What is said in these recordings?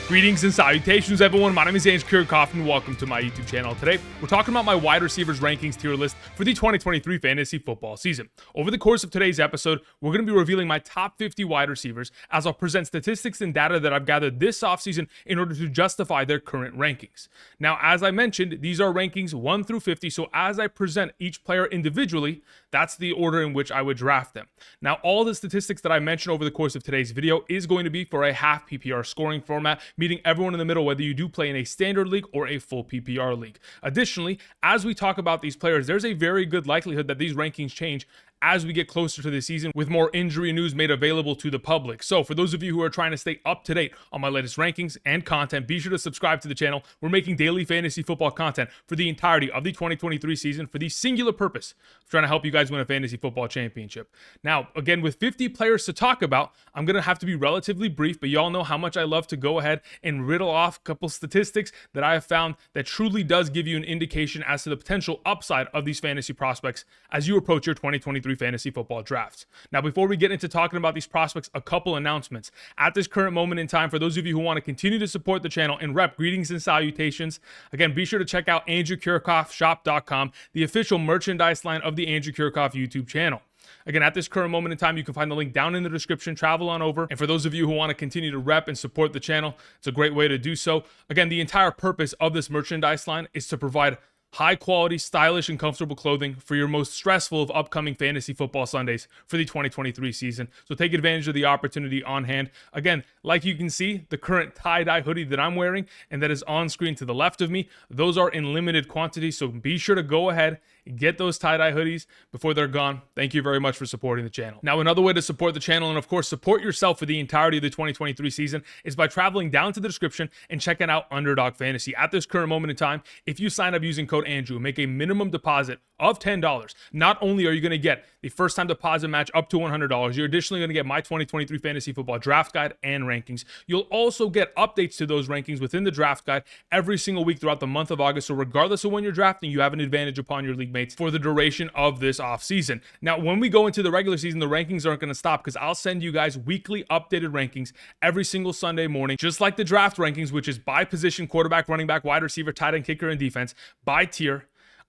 Greetings and salutations, everyone. My name is Kiorkof, and welcome to my YouTube channel. Today, we're talking about my wide receivers rankings tier list for the 2023 fantasy football season. Over the course of today's episode, we're going to be revealing my top 50 wide receivers as I'll present statistics and data that I've gathered this offseason in order to justify their current rankings. Now, as I mentioned, these are rankings 1 through 50, so as I present each player individually, that's the order in which I would draft them. Now, all the statistics that I mentioned over the course of today's video is going to be for a half PPR scoring format, meeting everyone in the middle, whether you do play in a standard league or a full PPR league. Additionally, as we talk about these players, there's a very good likelihood that these rankings change as we get closer to the season with more injury news made available to the public. So for those of you who are trying to stay up to date on my latest rankings and content, be sure to subscribe to the channel. We're making daily fantasy football content for the entirety of the 2023 season for the singular purpose of trying to help you guys win a fantasy football championship. Now, again, with 50 players to talk about, I'm going to have to be relatively brief, but y'all know how much I love to go ahead and riddle off a couple statistics that I have found that truly does give you an indication as to the potential upside of these fantasy prospects as you approach your 2023 fantasy football drafts. Now, before we get into talking about these prospects, a couple announcements. At this current moment in time, for those of you who want to continue to support the channel and rep, greetings and salutations. Again, be sure to check out AndrewKiorkofShop.com, the official merchandise line of the Andrew Kiorkof YouTube channel. Again, at this current moment in time, you can find the link down in the description. Travel on over. And for those of you who want to continue to rep and support the channel, it's a great way to do so. Again, the entire purpose of this merchandise line is to provide high quality, stylish, and comfortable clothing for your most stressful of upcoming fantasy football Sundays for the 2023 season. So take advantage of the opportunity on hand. Again, like you can see, the current tie-dye hoodie that I'm wearing and that is on screen to the left of me, those are in limited quantity. So be sure to go ahead and get those tie-dye hoodies before they're gone. Thank you very much for supporting the channel. Now, another way to support the channel and of course support yourself for the entirety of the 2023 season is by traveling down to the description and checking out Underdog Fantasy. At this current moment in time, if you sign up using code Andrew, make a minimum deposit of $10. Not only are you going to get the first time deposit match up to $100, you're additionally going to get my 2023 fantasy football draft guide and rankings. You'll also get updates to those rankings within the draft guide every single week throughout the month of August. So regardless of when you're drafting, you have an advantage upon your league mates for the duration of this off season. Now, when we go into the regular season, the rankings aren't going to stop because I'll send you guys weekly updated rankings every single Sunday morning, just like the draft rankings, which is by position: quarterback, running back, wide receiver, tight end, kicker, and defense, by tier.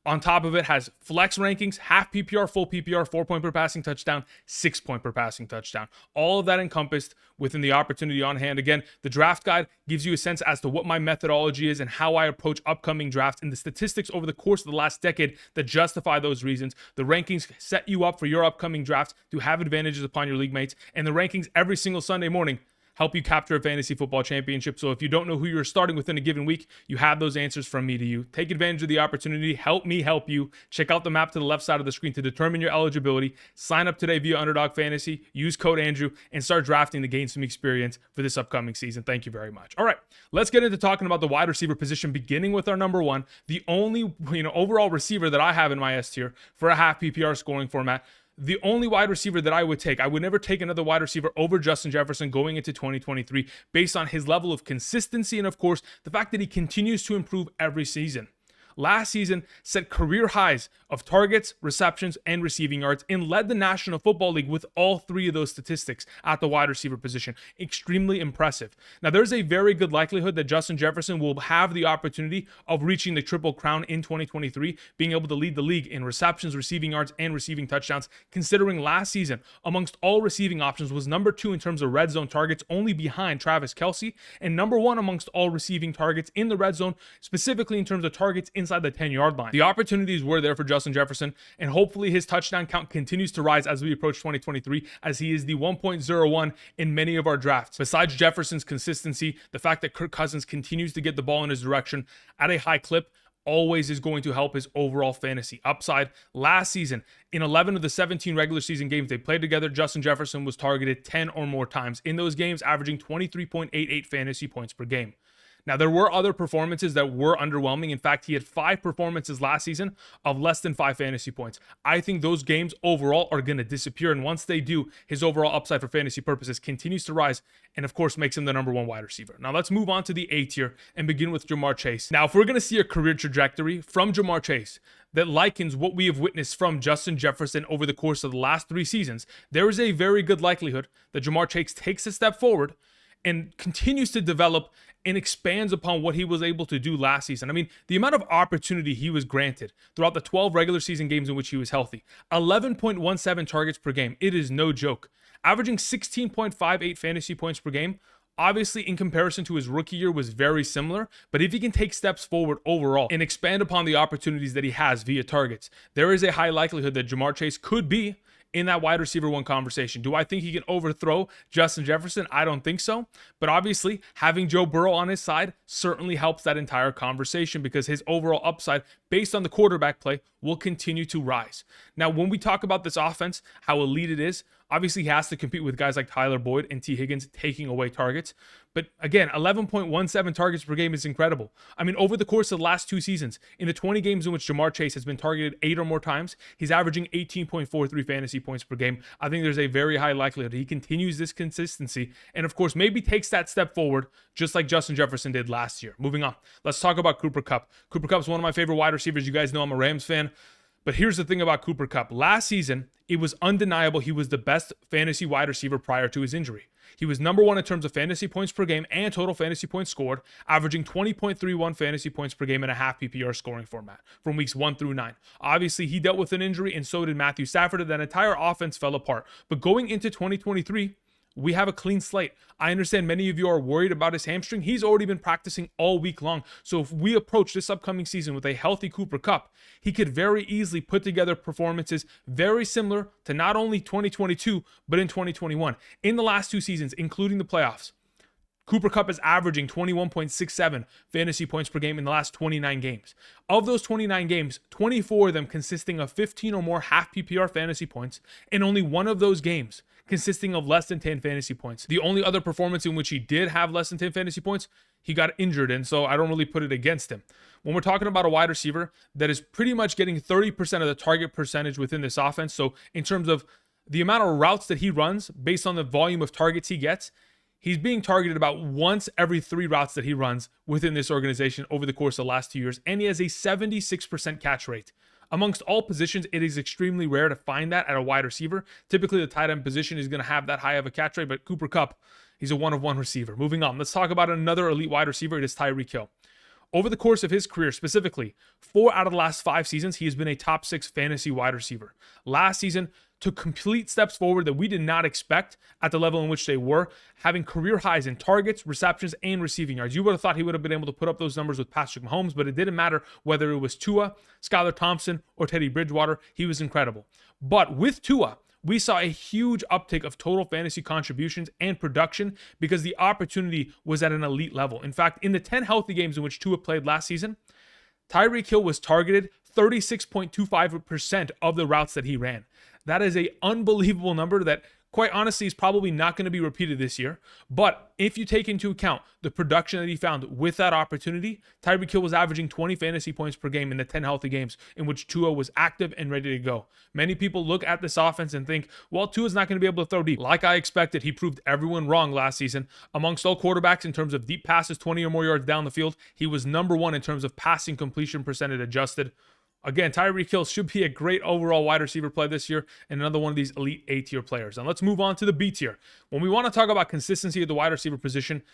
On top of it has flex rankings, half PPR, full PPR, 4-point per passing touchdown, 6-point per passing touchdown. All of that encompassed within the opportunity on hand. Again, the draft guide gives you a sense as to what my methodology is and how I approach upcoming drafts and the statistics over the course of the last decade that justify those reasons. The rankings set you up for your upcoming drafts to have advantages upon your league mates. And the rankings every single Sunday morning help you capture a fantasy football championship. So if you don't know who you're starting within a given week, you have those answers from me to you. Take advantage of the opportunity. Help me help you. Check out the map to the left side of the screen to determine your eligibility. Sign up today via Underdog Fantasy. Use code Andrew and start drafting to gain some experience for this upcoming season. Thank you very much. All right, let's get into talking about the wide receiver position, beginning with our number one, the only overall receiver that I have in my S tier for a half PPR scoring format. The only wide receiver that I would take, I would never take another wide receiver over Justin Jefferson going into 2023 based on his level of consistency and, of course, the fact that he continues to improve every season. Last season set career highs of targets, receptions, and receiving yards and led the National Football League with all three of those statistics at the wide receiver position. Extremely impressive. Now, there's a very good likelihood that Justin Jefferson will have the opportunity of reaching the Triple Crown in 2023, being able to lead the league in receptions, receiving yards, and receiving touchdowns, considering last season, amongst all receiving options, was number 2 in terms of red zone targets, only behind Travis Kelce, and number 1 amongst all receiving targets in the red zone, specifically in terms of targets inside the 10-yard line. The opportunities were there for Justin Jefferson, and hopefully his touchdown count continues to rise as we approach 2023, as he is the 1.01 in many of our drafts. Besides Jefferson's consistency, the fact that Kirk Cousins continues to get the ball in his direction at a high clip always is going to help his overall fantasy upside. Last season, in 11 of the 17 regular season games they played together, Justin Jefferson was targeted 10 or more times in those games, averaging 23.88 fantasy points per game. Now, there were other performances that were underwhelming. In fact, he had 5 performances last season of less than 5 fantasy points. I think those games overall are going to disappear. And once they do, his overall upside for fantasy purposes continues to rise and, of course, makes him the number 1 wide receiver. Now, let's move on to the A tier and begin with Ja'Marr Chase. Now, if we're going to see a career trajectory from Ja'Marr Chase that likens what we have witnessed from Justin Jefferson over the course of the last 3 seasons, there is a very good likelihood that Ja'Marr Chase takes a step forward and continues to develop and expands upon what he was able to do last season. I mean, the amount of opportunity he was granted throughout the 12 regular season games in which he was healthy, 11.17 targets per game. It is no joke. Averaging 16.58 fantasy points per game, obviously in comparison to his rookie year was very similar, but if he can take steps forward overall and expand upon the opportunities that he has via targets, there is a high likelihood that Ja'Marr Chase could be in that wide receiver one conversation. Do I think he can overthrow Justin Jefferson? I don't think so. But obviously, having Joe Burrow on his side certainly helps that entire conversation because his overall upside based on the quarterback play will continue to rise. Now, when we talk about this offense, how elite it is, obviously he has to compete with guys like Tyler Boyd and T. Higgins taking away targets. But again, 11.17 targets per game is incredible. I mean, over the course of the last 2 seasons, in the 20 games in which Ja'Marr Chase has been targeted 8 or more times, he's averaging 18.43 fantasy points per game. I think there's a very high likelihood he continues this consistency and, of course, maybe takes that step forward just like Justin Jefferson did last year. Moving on, let's talk about Cooper Kupp. Cooper Kupp is one of my favorite wide receivers. You guys know I'm a Rams fan. But here's the thing about Cooper Kupp. Last season, it was undeniable he was the best fantasy wide receiver prior to his injury. He was number 1 in terms of fantasy points per game and total fantasy points scored, averaging 20.31 fantasy points per game in a half PPR scoring format from weeks 1 through 9. Obviously, he dealt with an injury, and so did Matthew Stafford, and that entire offense fell apart. But going into 2023, we have a clean slate. I understand many of you are worried about his hamstring. He's already been practicing all week long. So if we approach this upcoming season with a healthy Cooper Kupp, he could very easily put together performances very similar to not only 2022, but in 2021. In the last 2 seasons, including the playoffs, Cooper Kupp is averaging 21.67 fantasy points per game in the last 29 games. Of those 29 games, 24 of them consisting of 15 or more half PPR fantasy points, and only one of those games consisting of less than 10 fantasy points. The only other performance in which he did have less than 10 fantasy points, he got injured, and so I don't really put it against him. When we're talking about a wide receiver that is pretty much getting 30% of the target percentage within this offense, so in terms of the amount of routes that he runs based on the volume of targets he gets, he's being targeted about once every 3 routes that he runs within this organization over the course of the last 2 years, and he has a 76% catch rate. Amongst all positions, it is extremely rare to find that at a wide receiver. Typically, the tight end position is going to have that high of a catch rate, but Cooper Kupp, he's a one-of-one receiver. Moving on, let's talk about another elite wide receiver. It is Tyreek Hill. Over the course of his career, specifically, 4 out of the last 5 seasons, he has been a top 6 fantasy wide receiver. Last season, took complete steps forward that we did not expect at the level in which they were, having career highs in targets, receptions, and receiving yards. You would have thought he would have been able to put up those numbers with Patrick Mahomes, but it didn't matter whether it was Tua, Skylar Thompson, or Teddy Bridgewater. He was incredible. But with Tua, we saw a huge uptick of total fantasy contributions and production because the opportunity was at an elite level. In fact, in the 10 healthy games in which Tua played last season, Tyreek Hill was targeted 36.25% of the routes that he ran. That is an unbelievable number that, quite honestly, is probably not going to be repeated this year. But if you take into account the production that he found with that opportunity, Tyreek Hill was averaging 20 fantasy points per game in the 10 healthy games in which Tua was active and ready to go. Many people look at this offense and think, well, Tua's not going to be able to throw deep. Like I expected, he proved everyone wrong last season. Amongst all quarterbacks in terms of deep passes, 20 or more yards down the field, he was number 1 in terms of passing completion percentage adjusted. Again, Tyreek Hill should be a great overall wide receiver play this year and another one of these elite A-tier players. And let's move on to the B tier. When we want to talk about consistency of the wide receiver position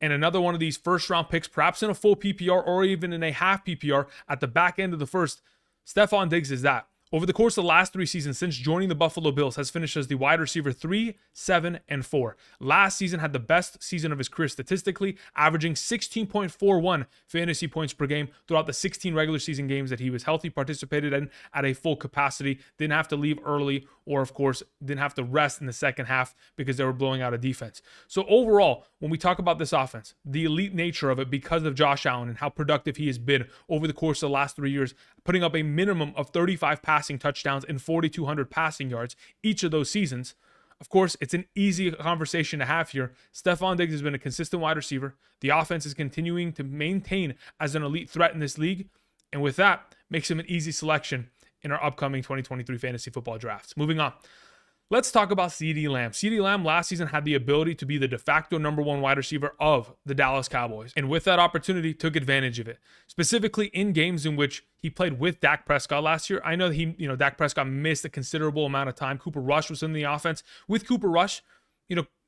and another one of these first-round picks, perhaps in a full PPR or even in a half PPR at the back end of the first, Stefon Diggs is that. Over the course of the last 3 seasons since joining the Buffalo Bills, has finished as the wide receiver 3, 7, and 4. Last season had the best season of his career statistically, averaging 16.41 fantasy points per game throughout the 16 regular season games that he was healthy, participated in at a full capacity, didn't have to leave early, or of course, didn't have to rest in the second half because they were blowing out a defense. So overall, when we talk about this offense, the elite nature of it because of Josh Allen and how productive he has been over the course of the last 3 years, putting up a minimum of 35 passing touchdowns and 4,200 passing yards each of those seasons. Of course, it's an easy conversation to have here. Stefon Diggs has been a consistent wide receiver. The offense is continuing to maintain as an elite threat in this league. And with that, makes him an easy selection in our upcoming 2023 fantasy football drafts. Moving on. Let's talk about CeeDee Lamb. CeeDee Lamb last season had the ability to be the de facto number 1 wide receiver of the Dallas Cowboys. And with that opportunity, took advantage of it. Specifically in games in which he played with Dak Prescott last year. I know Dak Prescott missed a considerable amount of time. Cooper Rush was in the offense. With Cooper Rush,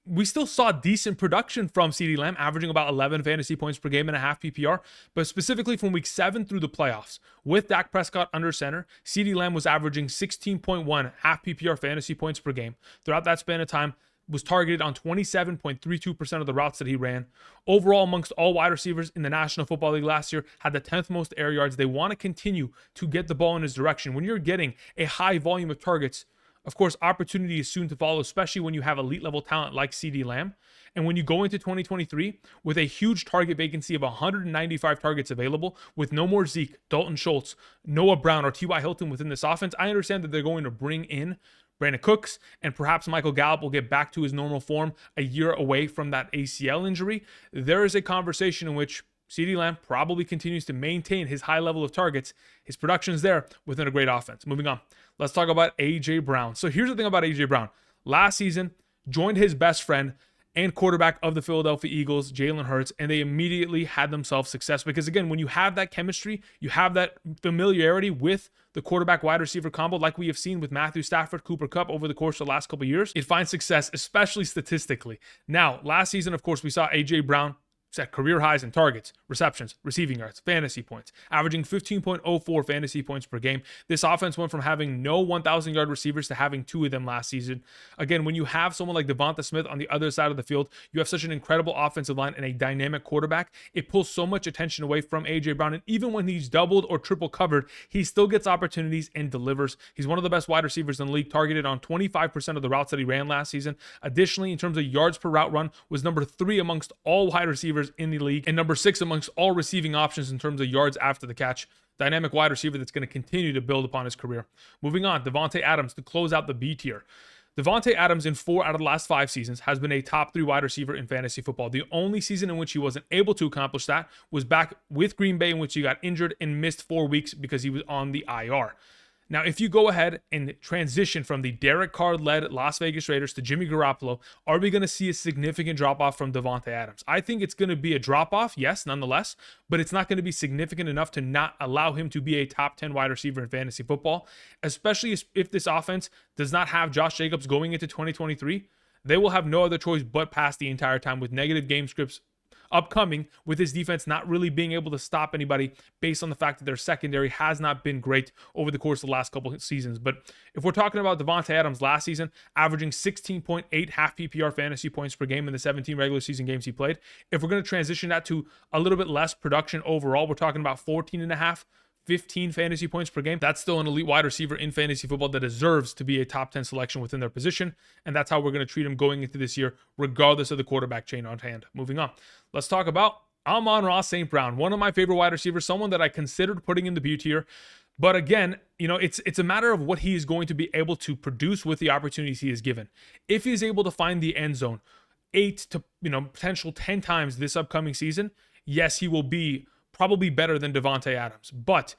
we still saw decent production from CeeDee Lamb, averaging about 11 fantasy points per game and a half PPR. But specifically from week 7 through the playoffs, with Dak Prescott under center, CeeDee Lamb was averaging 16.1 half PPR fantasy points per game. Throughout that span of time, was targeted on 27.32% of the routes that he ran. Overall, amongst all wide receivers in the National Football League last year, had the 10th most air yards. They want to continue to get the ball in his direction. When you're getting a high volume of targets, of course, opportunity is soon to follow, especially when you have elite level talent like CeeDee Lamb. And when you go into 2023 with a huge target vacancy of 195 targets available, with no more Zeke, Dalton Schultz, Noah Brown, or T.Y. Hilton within this offense, I understand that they're going to bring in Brandin Cooks, and perhaps Michael Gallup will get back to his normal form a year away from that ACL injury. There is a conversation in which CeeDee Lamb probably continues to maintain his high level of targets. His production is there within a great offense. Moving on, let's talk about A.J. Brown. So here's the thing about A.J. Brown. Last season, joined his best friend and quarterback of the Philadelphia Eagles, Jalen Hurts, and they immediately had themselves success. Because again, when you have that chemistry, you have that familiarity with the quarterback wide receiver combo, like we have seen with Matthew Stafford, Cooper Kupp over the course of the last couple of years, it finds success, especially statistically. Now, last season, of course, we saw A.J. Brown set career highs in targets, receptions, receiving yards, fantasy points, averaging 15.04 fantasy points per game. This offense went from having no 1,000-yard receivers to having 2 of them last season. Again, when you have someone like DeVonta Smith on the other side of the field, you have such an incredible offensive line and a dynamic quarterback. It pulls so much attention away from A.J. Brown, and even when he's doubled or triple covered, he still gets opportunities and delivers. He's one of the best wide receivers in the league, targeted on 25% of the routes that he ran last season. Additionally, in terms of yards per route run, was number 3 amongst all wide receivers in the league and number 6 amongst all receiving options in terms of yards after the catch. Dynamic wide receiver that's going to continue to build upon his career. Moving on, Davante Adams to close out the B tier. Davante Adams in 4 out of the last 5 seasons has been a top 3 wide receiver in fantasy football. The only season in which he wasn't able to accomplish that was back with Green Bay, in which he got injured and missed 4 weeks because he was on the IR. Now, if you go ahead and transition from the Derek Carr-led Las Vegas Raiders to Jimmy Garoppolo, are we going to see a significant drop-off from Davante Adams? I think it's going to be a drop-off, yes, nonetheless, but it's not going to be significant enough to not allow him to be a top 10 wide receiver in fantasy football, especially if this offense does not have Josh Jacobs going into 2023. They will have no other choice but pass the entire time, with negative game scripts upcoming, with his defense not really being able to stop anybody based on the fact that their secondary has not been great over the course of the last couple of seasons. But if we're talking about Davante Adams last season, averaging 16.8 half PPR fantasy points per game in the 17 regular season games he played, if we're going to transition that to a little bit less production overall, we're talking about 14.5 15 fantasy points per game. That's still an elite wide receiver in fantasy football that deserves to be a top 10 selection within their position. And that's how we're going to treat him going into this year, regardless of the quarterback chain on hand. Moving on, let's talk about Amon-Ra St. Brown, one of my favorite wide receivers, someone that I considered putting in the B tier. But again, it's a matter of what he is going to be able to produce with the opportunities he is given. If he's able to find the end zone 8 to potential 10 times this upcoming season, yes, he will be probably better than Davante Adams. But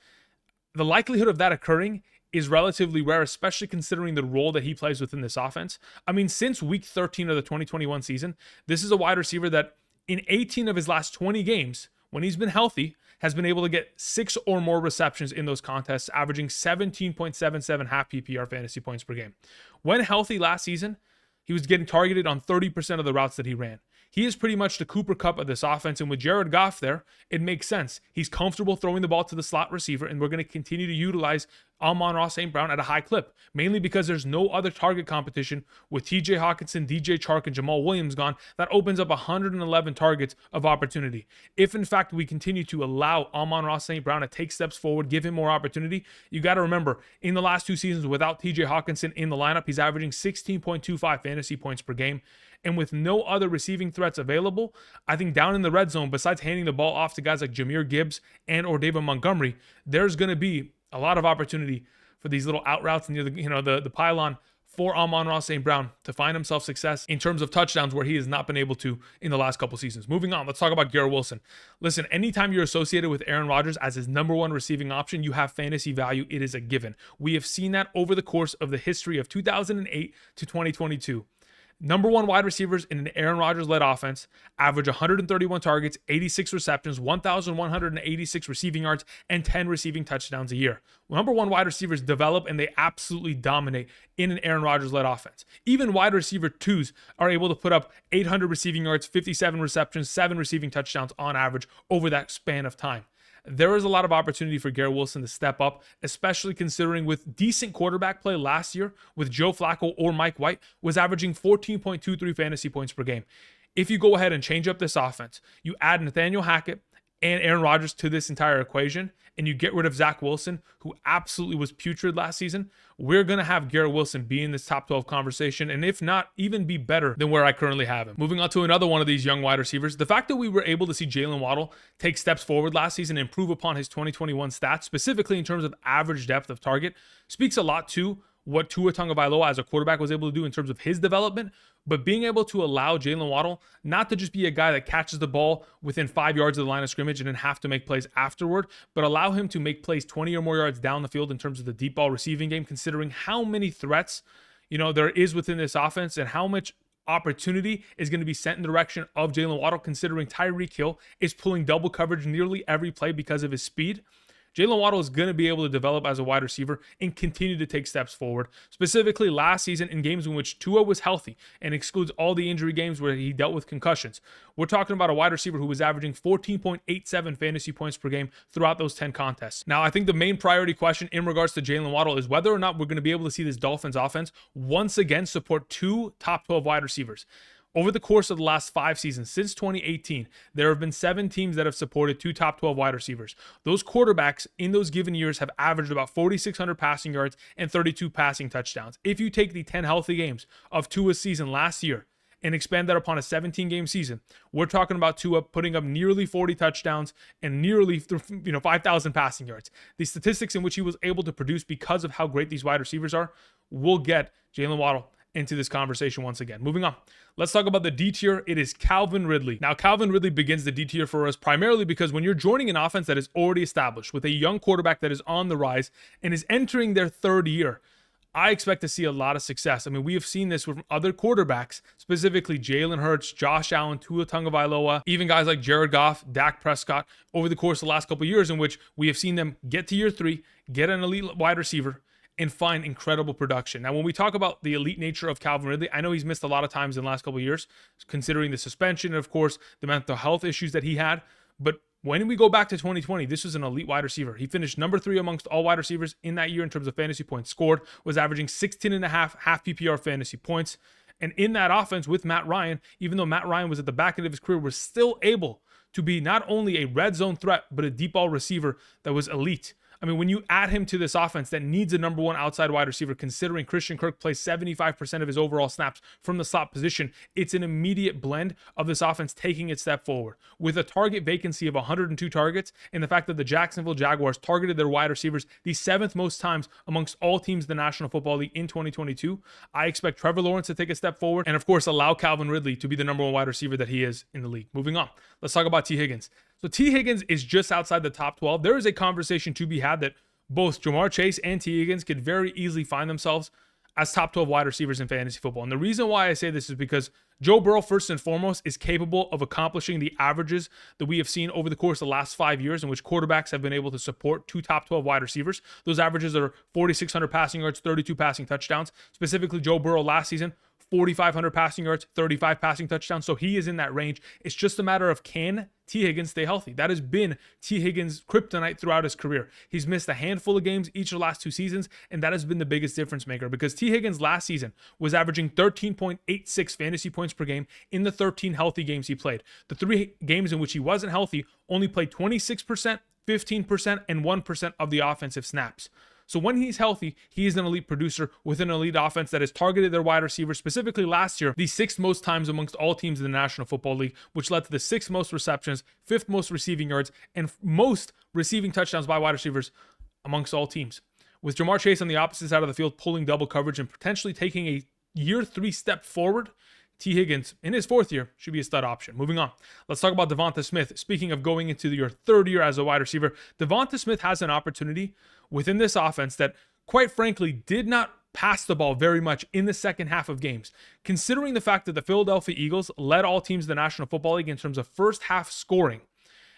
the likelihood of that occurring is relatively rare, especially considering the role that he plays within this offense. I mean, since week 13 of the 2021 season, this is a wide receiver that in 18 of his last 20 games, when he's been healthy, has been able to get 6 or more receptions in those contests, averaging 17.77 half PPR fantasy points per game. When healthy last season, he was getting targeted on 30% of the routes that he ran. He is pretty much the Cooper Kupp of this offense, and with Jared Goff there, it makes sense. He's comfortable throwing the ball to the slot receiver, and we're going to continue to utilize Amon-Ra St. Brown at a high clip, mainly because there's no other target competition with TJ Hawkinson, DJ Chark, and Jamal Williams gone. That opens up 111 targets of opportunity. If, in fact, we continue to allow Amon-Ra St. Brown to take steps forward, give him more opportunity, you got to remember, in the last 2 seasons without TJ Hawkinson in the lineup, he's averaging 16.25 fantasy points per game. And with no other receiving threats available, I think down in the red zone, besides handing the ball off to guys like Jahmyr Gibbs and or David Montgomery, there's going to be a lot of opportunity for these little out routes near the pylon for Amon-Ra St. Brown to find himself success in terms of touchdowns where he has not been able to in the last couple seasons. Moving on, let's talk about Garrett Wilson. Listen, anytime you're associated with Aaron Rodgers as his number 1 receiving option, you have fantasy value. It is a given. We have seen that over the course of the history of 2008 to 2022. Number one wide receivers in an Aaron Rodgers-led offense average 131 targets, 86 receptions, 1,186 receiving yards, and 10 receiving touchdowns a year. Number one wide receivers develop and they absolutely dominate in an Aaron Rodgers-led offense. Even wide receiver twos are able to put up 800 receiving yards, 57 receptions, 7 receiving touchdowns on average over that span of time. There is a lot of opportunity for Garrett Wilson to step up, especially considering with decent quarterback play last year with Joe Flacco or Mike White was averaging 14.23 fantasy points per game. If you go ahead and change up this offense, you add Nathaniel Hackett and Aaron Rodgers to this entire equation, and you get rid of Zach Wilson, who absolutely was putrid last season, we're going to have Garrett Wilson be in this top 12 conversation, and if not, even be better than where I currently have him. Moving on to another one of these young wide receivers, the fact that we were able to see Jaylen Waddle take steps forward last season and improve upon his 2021 stats, specifically in terms of average depth of target, speaks a lot to what Tua Tagovailoa as a quarterback was able to do in terms of his development, but being able to allow Jaylen Waddle not to just be a guy that catches the ball within 5 yards of the line of scrimmage and then have to make plays afterward, but allow him to make plays 20 or more yards down the field in terms of the deep ball receiving game, considering how many threats, there is within this offense and how much opportunity is going to be sent in the direction of Jaylen Waddle, considering Tyreek Hill is pulling double coverage nearly every play because of his speed. Jaylen Waddle is going to be able to develop as a wide receiver and continue to take steps forward. Specifically last season in games in which Tua was healthy and excludes all the injury games where he dealt with concussions. We're talking about a wide receiver who was averaging 14.87 fantasy points per game throughout those 10 contests. Now, I think the main priority question in regards to Jaylen Waddle is whether or not we're going to be able to see this Dolphins offense once again support 2 top 12 wide receivers. Over the course of the last 5 seasons, since 2018, there have been 7 teams that have supported 2 top 12 wide receivers. Those quarterbacks in those given years have averaged about 4,600 passing yards and 32 passing touchdowns. If you take the 10 healthy games of Tua's season last year and expand that upon a 17-game season, we're talking about Tua putting up nearly 40 touchdowns and nearly 5,000 passing yards. The statistics in which he was able to produce because of how great these wide receivers are will get Jaylen Waddle into this conversation once again. Moving on. Let's talk about the D tier. It is Calvin Ridley. Now, Calvin Ridley begins the D tier for us primarily because when you're joining an offense that is already established with a young quarterback that is on the rise and is entering their 3rd year, I expect to see a lot of success. I mean, we have seen this with other quarterbacks, specifically Jalen Hurts, Josh Allen, Tua Tagovailoa, even guys like Jared Goff, Dak Prescott, over the course of the last couple of years in which we have seen them get to year 3, get an elite wide receiver, and find incredible production. Now, when we talk about the elite nature of Calvin Ridley, I know he's missed a lot of times in the last couple of years, considering the suspension and, of course, the mental health issues that he had. But when we go back to 2020, this was an elite wide receiver. He finished number 3 amongst all wide receivers in that year in terms of fantasy points scored, was averaging 16.5 half PPR fantasy points. And in that offense with Matt Ryan, even though Matt Ryan was at the back end of his career, was still able to be not only a red zone threat, but a deep ball receiver that was elite. I mean, when you add him to this offense that needs a number 1 outside wide receiver, considering Christian Kirk plays 75% of his overall snaps from the slot position, it's an immediate blend of this offense taking its step forward. With a target vacancy of 102 targets and the fact that the Jacksonville Jaguars targeted their wide receivers the 7th most times amongst all teams in the National Football League in 2022, I expect Trevor Lawrence to take a step forward and, of course, allow Calvin Ridley to be the number 1 wide receiver that he is in the league. Moving on, let's talk about T. Higgins. So T. Higgins is just outside the top 12. There is a conversation to be had that both Jamar Chase and T. Higgins could very easily find themselves as top 12 wide receivers in fantasy football. And the reason why I say this is because Joe Burrow, first and foremost, is capable of accomplishing the averages that we have seen over the course of the last 5 years in which quarterbacks have been able to support 2 top 12 wide receivers. Those averages are 4,600 passing yards, 32 passing touchdowns. Specifically, Joe Burrow last season, 4,500 passing yards, 35 passing touchdowns. So he is in that range. It's just a matter of can T. Higgins stay healthy. That has been T. Higgins' kryptonite throughout his career. He's missed a handful of games each of the last 2 seasons, and that has been the biggest difference maker because T. Higgins last season was averaging 13.86 fantasy points per game in the 13 healthy games he played. The 3 games in which he wasn't healthy only played 26%, 15%, and 1% of the offensive snaps. So when he's healthy, he is an elite producer with an elite offense that has targeted their wide receivers, specifically last year, the 6th most times amongst all teams in the National Football League, which led to the 6th most receptions, 5th most receiving yards, and most receiving touchdowns by wide receivers amongst all teams. With Jamar Chase on the opposite side of the field, pulling double coverage and potentially taking a year 3 step forward, T. Higgins, in his 4th year, should be a stud option. Moving on, let's talk about DeVonta Smith. Speaking of going into your 3rd year as a wide receiver, DeVonta Smith has an opportunity within this offense that, quite frankly, did not pass the ball very much in the second half of games. Considering the fact that the Philadelphia Eagles led all teams in the National Football League in terms of first half scoring,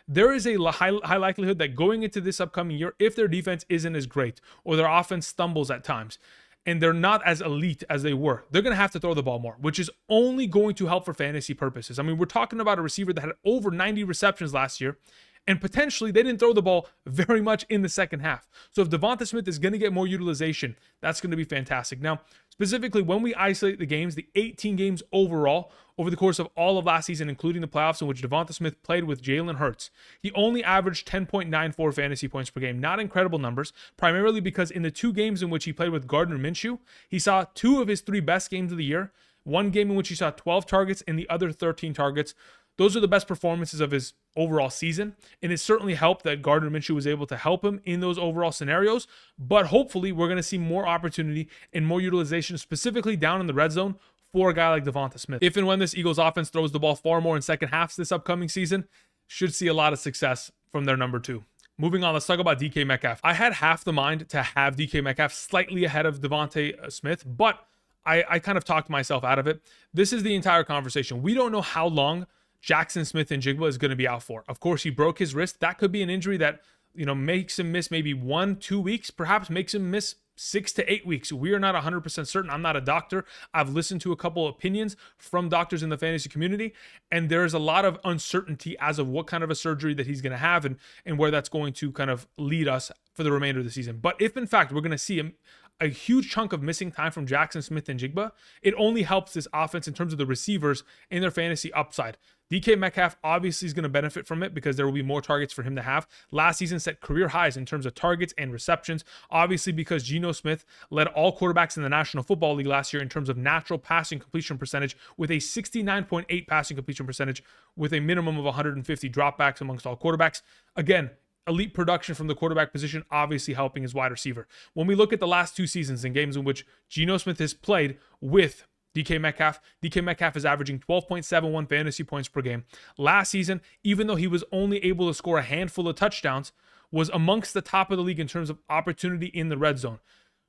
there is a high likelihood that going into this upcoming year, if their defense isn't as great or their offense stumbles at times, and they're not as elite as they were, they're going to have to throw the ball more, which is only going to help for fantasy purposes. I mean, we're talking about a receiver that had over 90 receptions last year, and potentially they didn't throw the ball very much in the second half. So if DeVonta Smith is going to get more utilization, that's going to be fantastic. Now, specifically, when we isolate the games, the 18 games overall over the course of all of last season, including the playoffs in which DeVonta Smith played with Jalen Hurts, he only averaged 10.94 fantasy points per game. Not incredible numbers, primarily because in the 2 games in which he played with Gardner Minshew, he saw 2 of his 3 best games of the year, one game in which he saw 12 targets and the other 13 targets. Those are the best performances of his overall season, and it certainly helped that Gardner Minshew was able to help him in those overall scenarios, but hopefully we're going to see more opportunity and more utilization, specifically down in the red zone for a guy like DeVonta Smith. If and when this Eagles offense throws the ball far more in second halves this upcoming season, should see a lot of success from their number 2. Moving on, let's talk about DK Metcalf. I had half the mind to have DK Metcalf slightly ahead of DeVonta Smith, but I kind of talked myself out of it. This is the entire conversation. We don't know how long Jaxon Smith-Njigba is going to be out for. Of course, he broke his wrist. That could be an injury that, makes him miss maybe 1-2 weeks, perhaps makes him miss 6 to 8 weeks. We are not 100% certain. I'm not a doctor. I've listened to a couple opinions from doctors in the fantasy community, and there's a lot of uncertainty as of what kind of a surgery that he's going to have and where that's going to kind of lead us for the remainder of the season. But if in fact we're going to see a huge chunk of missing time from Jaxon Smith-Njigba, it only helps this offense in terms of the receivers and their fantasy upside. DK Metcalf obviously is going to benefit from it because there will be more targets for him to have. Last season set career highs in terms of targets and receptions, obviously because Geno Smith led all quarterbacks in the National Football League last year in terms of natural passing completion percentage with a 69.8 passing completion percentage with a minimum of 150 dropbacks amongst all quarterbacks. Again, elite production from the quarterback position, obviously helping his wide receiver. When we look at the last 2 seasons in games in which Geno Smith has played with DK Metcalf is averaging 12.71 fantasy points per game. Last season, even though he was only able to score a handful of touchdowns, was amongst the top of the league in terms of opportunity in the red zone.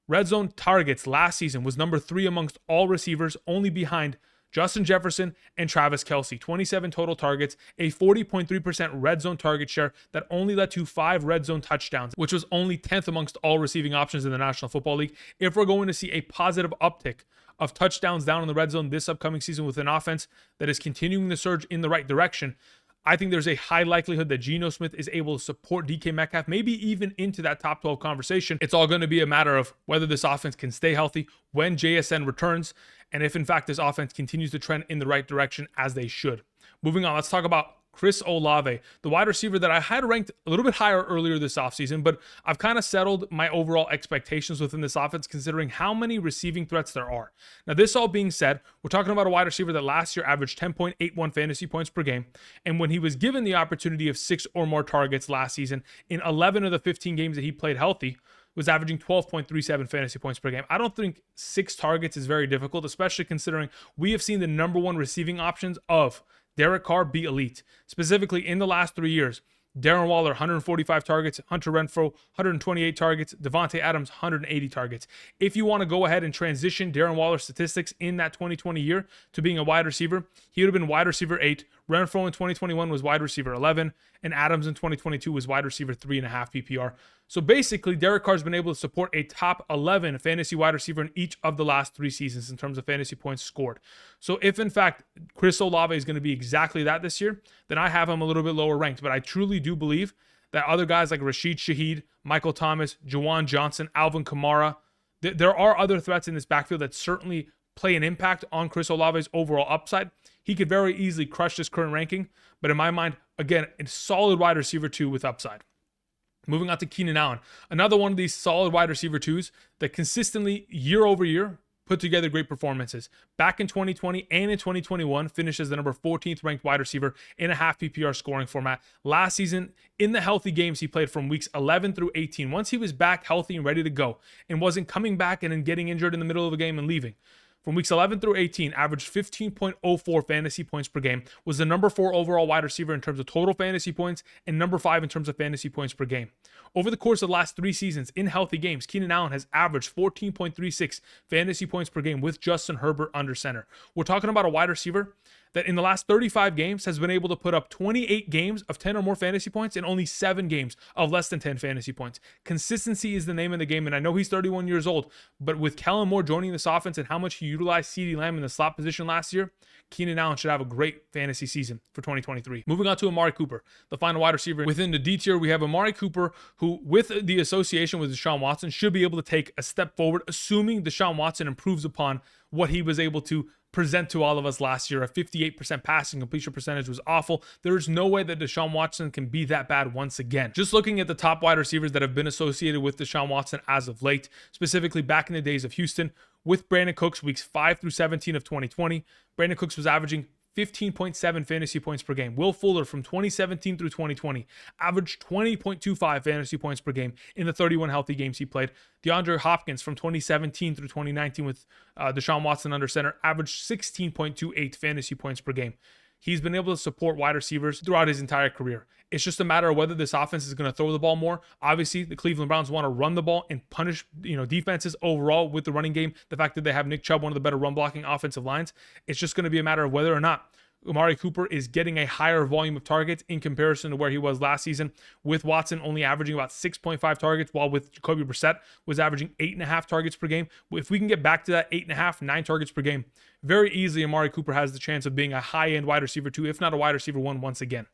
Red zone targets last season was number 3 amongst all receivers, only behind Justin Jefferson and Travis Kelce. 27 total targets, a 40.3% red zone target share that only led to 5 red zone touchdowns, which was only 10th amongst all receiving options in the National Football League. If we're going to see a positive uptick of touchdowns down in the red zone this upcoming season with an offense that is continuing to surge in the right direction, I think there's a high likelihood that Geno Smith is able to support DK Metcalf, maybe even into that top 12 conversation. It's all going to be a matter of whether this offense can stay healthy, when JSN returns, and if in fact this offense continues to trend in the right direction as they should. Moving on, let's talk about Chris Olave, the wide receiver that I had ranked a little bit higher earlier this offseason, but I've kind of settled my overall expectations within this offense considering how many receiving threats there are. Now, this all being said, we're talking about a wide receiver that last year averaged 10.81 fantasy points per game, and when he was given the opportunity of 6 or more targets last season, in 11 of the 15 games that he played healthy, was averaging 12.37 fantasy points per game. I don't think 6 targets is very difficult, especially considering we have seen the number 1 receiving options of Derek Carr be elite. Specifically in the last 3 years, Darren Waller, 145 targets, Hunter Renfrow, 128 targets, Davante Adams, 180 targets. If you want to go ahead and transition Darren Waller's statistics in that 2020 year to being a wide receiver, he would have been wide receiver 8. Renfrow in 2021 was wide receiver 11, and Adams in 2022 was wide receiver 3.5 PPR. So basically, Derek Carr's been able to support a top 11 fantasy wide receiver in each of the last 3 seasons in terms of fantasy points scored. So if in fact Chris Olave is going to be exactly that this year, then I have him a little bit lower ranked. But I truly do believe that other guys like Rashid Shaheed, Michael Thomas, Jahan Dotson, Alvin Kamara, there are other threats in this backfield that certainly play an impact on Chris Olave's overall upside. He could very easily crush this current ranking, but in my mind, again, a solid wide receiver 2 with upside. Moving on to Keenan Allen, another one of these solid wide receiver 2s that consistently year over year put together great performances. Back in 2020 and in 2021, finished as the number 14th ranked wide receiver in a half PPR scoring format. Last season, in the healthy games he played from weeks 11 through 18, once he was back healthy and ready to go and wasn't coming back and then getting injured in the middle of a game and leaving. From weeks 11 through 18, averaged 15.04 fantasy points per game, was the number 4 overall wide receiver in terms of total fantasy points, and number 5 in terms of fantasy points per game. Over the course of the last 3 seasons, in healthy games, Keenan Allen has averaged 14.36 fantasy points per game with Justin Herbert under center. We're talking about a wide receiver that in the last 35 games has been able to put up 28 games of 10 or more fantasy points and only 7 games of less than 10 fantasy points. Consistency is the name of the game, and I know he's 31 years old, but with Kellen Moore joining this offense and how much he utilized CeeDee Lamb in the slot position last year, Keenan Allen should have a great fantasy season for 2023. Moving on to Amari Cooper, the final wide receiver. Within the D tier, we have Amari Cooper, who with the association with Deshaun Watson should be able to take a step forward, assuming Deshaun Watson improves upon what he was able to present to all of us last year. A 58% passing completion percentage was awful. There is no way that Deshaun Watson can be that bad once again. Just looking at the top wide receivers that have been associated with Deshaun Watson as of late, specifically back in the days of Houston, with Brandin Cooks, weeks 5 through 17 of 2020, Brandin Cooks was averaging 15.7 fantasy points per game. Will Fuller from 2017 through 2020 averaged 20.25 fantasy points per game in the 31 healthy games he played. DeAndre Hopkins from 2017 through 2019 with Deshaun Watson under center averaged 16.28 fantasy points per game. He's been able to support wide receivers throughout his entire career. It's just a matter of whether this offense is going to throw the ball more. Obviously, the Cleveland Browns want to run the ball and punish, defenses overall with the running game. The fact that they have Nick Chubb, one of the better run blocking offensive lines, it's just going to be a matter of whether or not Amari Cooper is getting a higher volume of targets in comparison to where he was last season, with Watson only averaging about 6.5 targets, while with Jacoby Brissett was averaging 8.5 targets per game. If we can get back to that 8.5, 9 targets per game, very easily Amari Cooper has the chance of being a high-end wide receiver 2, if not a wide receiver 1 once again.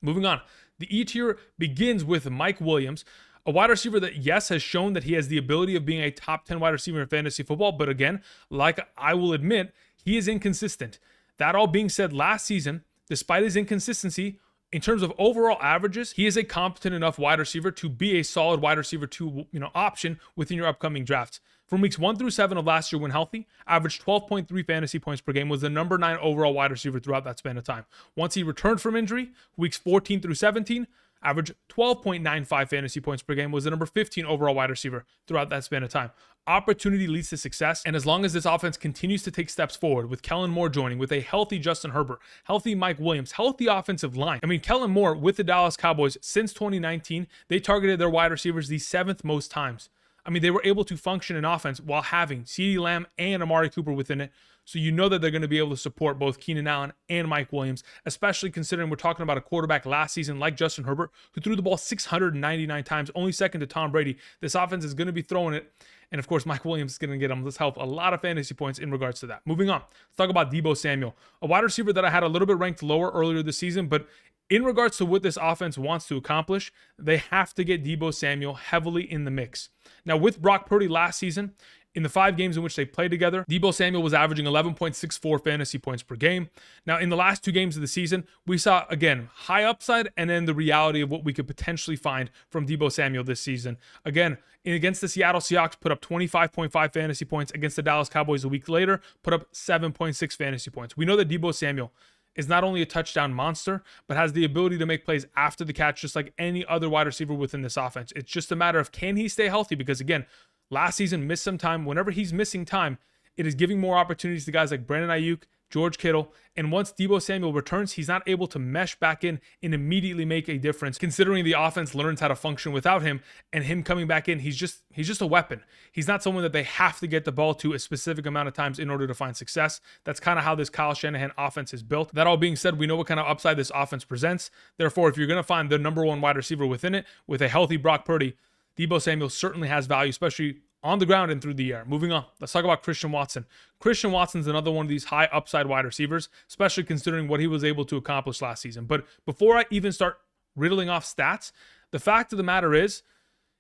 Moving on, the E tier begins with Mike Williams, a wide receiver that, yes, has shown that he has the ability of being a top 10 wide receiver in fantasy football, but again, like I will admit, he is inconsistent. That all being said, last season, despite his inconsistency, in terms of overall averages, he is a competent enough wide receiver to be a solid wide receiver 2, option within your upcoming drafts. From weeks 1 through 7 of last year when healthy, averaged 12.3 fantasy points per game, was the number 9 overall wide receiver throughout that span of time. Once he returned from injury, weeks 14 through 17, averaged 12.95 fantasy points per game, was the number 15 overall wide receiver throughout that span of time. Opportunity leads to success, and as long as this offense continues to take steps forward, with Kellen Moore joining, with a healthy Justin Herbert, healthy Mike Williams, healthy offensive line. Kellen Moore with the Dallas Cowboys since 2019, they targeted their wide receivers the 7th most times. They were able to function in offense while having CeeDee Lamb and Amari Cooper within it. So you know that they're going to be able to support both Keenan Allen and Mike Williams, especially considering we're talking about a quarterback last season like Justin Herbert, who threw the ball 699 times, only second to Tom Brady. This offense is going to be throwing it. And of course, Mike Williams is going to get him. Let's help a lot of fantasy points in regards to that. Moving on, let's talk about Deebo Samuel, a wide receiver that I had a little bit ranked lower earlier this season, but in regards to what this offense wants to accomplish, they have to get Deebo Samuel heavily in the mix. Now, with Brock Purdy last season, in the 5 games in which they played together, Deebo Samuel was averaging 11.64 fantasy points per game. Now, in the last 2 games of the season, we saw, again, high upside and then the reality of what we could potentially find from Deebo Samuel this season. Again, against the Seattle Seahawks, put up 25.5 fantasy points. Against the Dallas Cowboys a week later, put up 7.6 fantasy points. We know that Deebo Samuel is not only a touchdown monster, but has the ability to make plays after the catch, just like any other wide receiver within this offense. It's just a matter of, can he stay healthy? Because again, last season missed some time. Whenever he's missing time, it is giving more opportunities to guys like Brandon Ayuk, George Kittle, and once Deebo Samuel returns, he's not able to mesh back in and immediately make a difference, considering the offense learns how to function without him, and him coming back in, he's just a weapon. He's not someone that they have to get the ball to a specific amount of times in order to find success. That's kind of how this Kyle Shanahan offense is built. That all being said, we know what kind of upside this offense presents. Therefore, if you're going to find the number 1 wide receiver within it, with a healthy Brock Purdy, Deebo Samuel certainly has value, especially on the ground and through the air. Moving on, let's talk about Christian Watson. Christian Watson's another one of these high upside wide receivers, especially considering what he was able to accomplish last season. But before I even start riddling off stats, the fact of the matter is,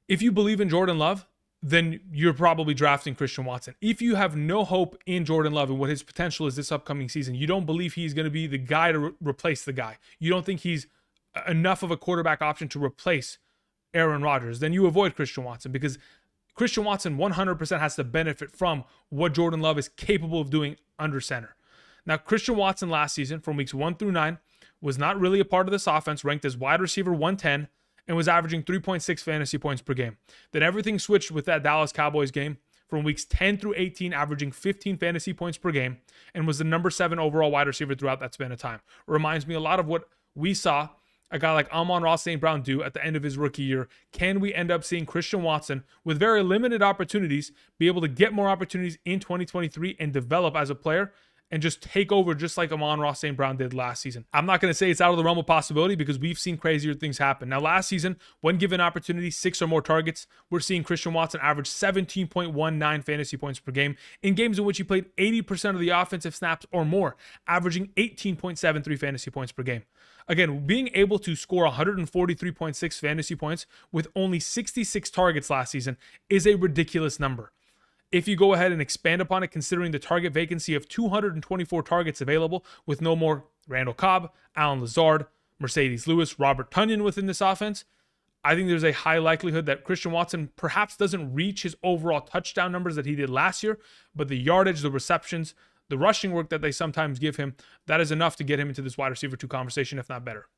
if you believe in Jordan Love, then you're probably drafting Christian Watson. If you have no hope in Jordan Love and what his potential is this upcoming season, you don't believe he's going to be the guy to replace the guy, you don't think he's enough of a quarterback option to replace Aaron Rodgers, then you avoid Christian Watson, because Christian Watson 100% has to benefit from what Jordan Love is capable of doing under center. Now, Christian Watson last season, from weeks 1 through 9, was not really a part of this offense, ranked as wide receiver 110, and was averaging 3.6 fantasy points per game. Then everything switched with that Dallas Cowboys game. from weeks 10 through 18, averaging 15 fantasy points per game, and was the number 7 overall wide receiver throughout that span of time. Reminds me a lot of what we saw a guy like Amon-Ra St. Brown do at the end of his rookie year. Can we end up seeing Christian Watson, with very limited opportunities, be able to get more opportunities in 2023 and develop as a player and just take over just like Amon-Ra St. Brown did last season? I'm not going to say it's out of the realm of possibility because we've seen crazier things happen. Now, last season, when given opportunity, 6 or more targets, we're seeing Christian Watson average 17.19 fantasy points per game in games in which he played 80% of the offensive snaps or more, averaging 18.73 fantasy points per game. Again, being able to score 143.6 fantasy points with only 66 targets last season is a ridiculous number. If you go ahead and expand upon it, considering the target vacancy of 224 targets available with no more Randall Cobb, Allen Lazard, Mercedes Lewis, Robert Tonyan within this offense, I think there's a high likelihood that Christian Watson perhaps doesn't reach his overall touchdown numbers that he did last year, but the yardage, the receptions, the rushing work that they sometimes give him, that is enough to get him into this wide receiver 2 conversation, if not better.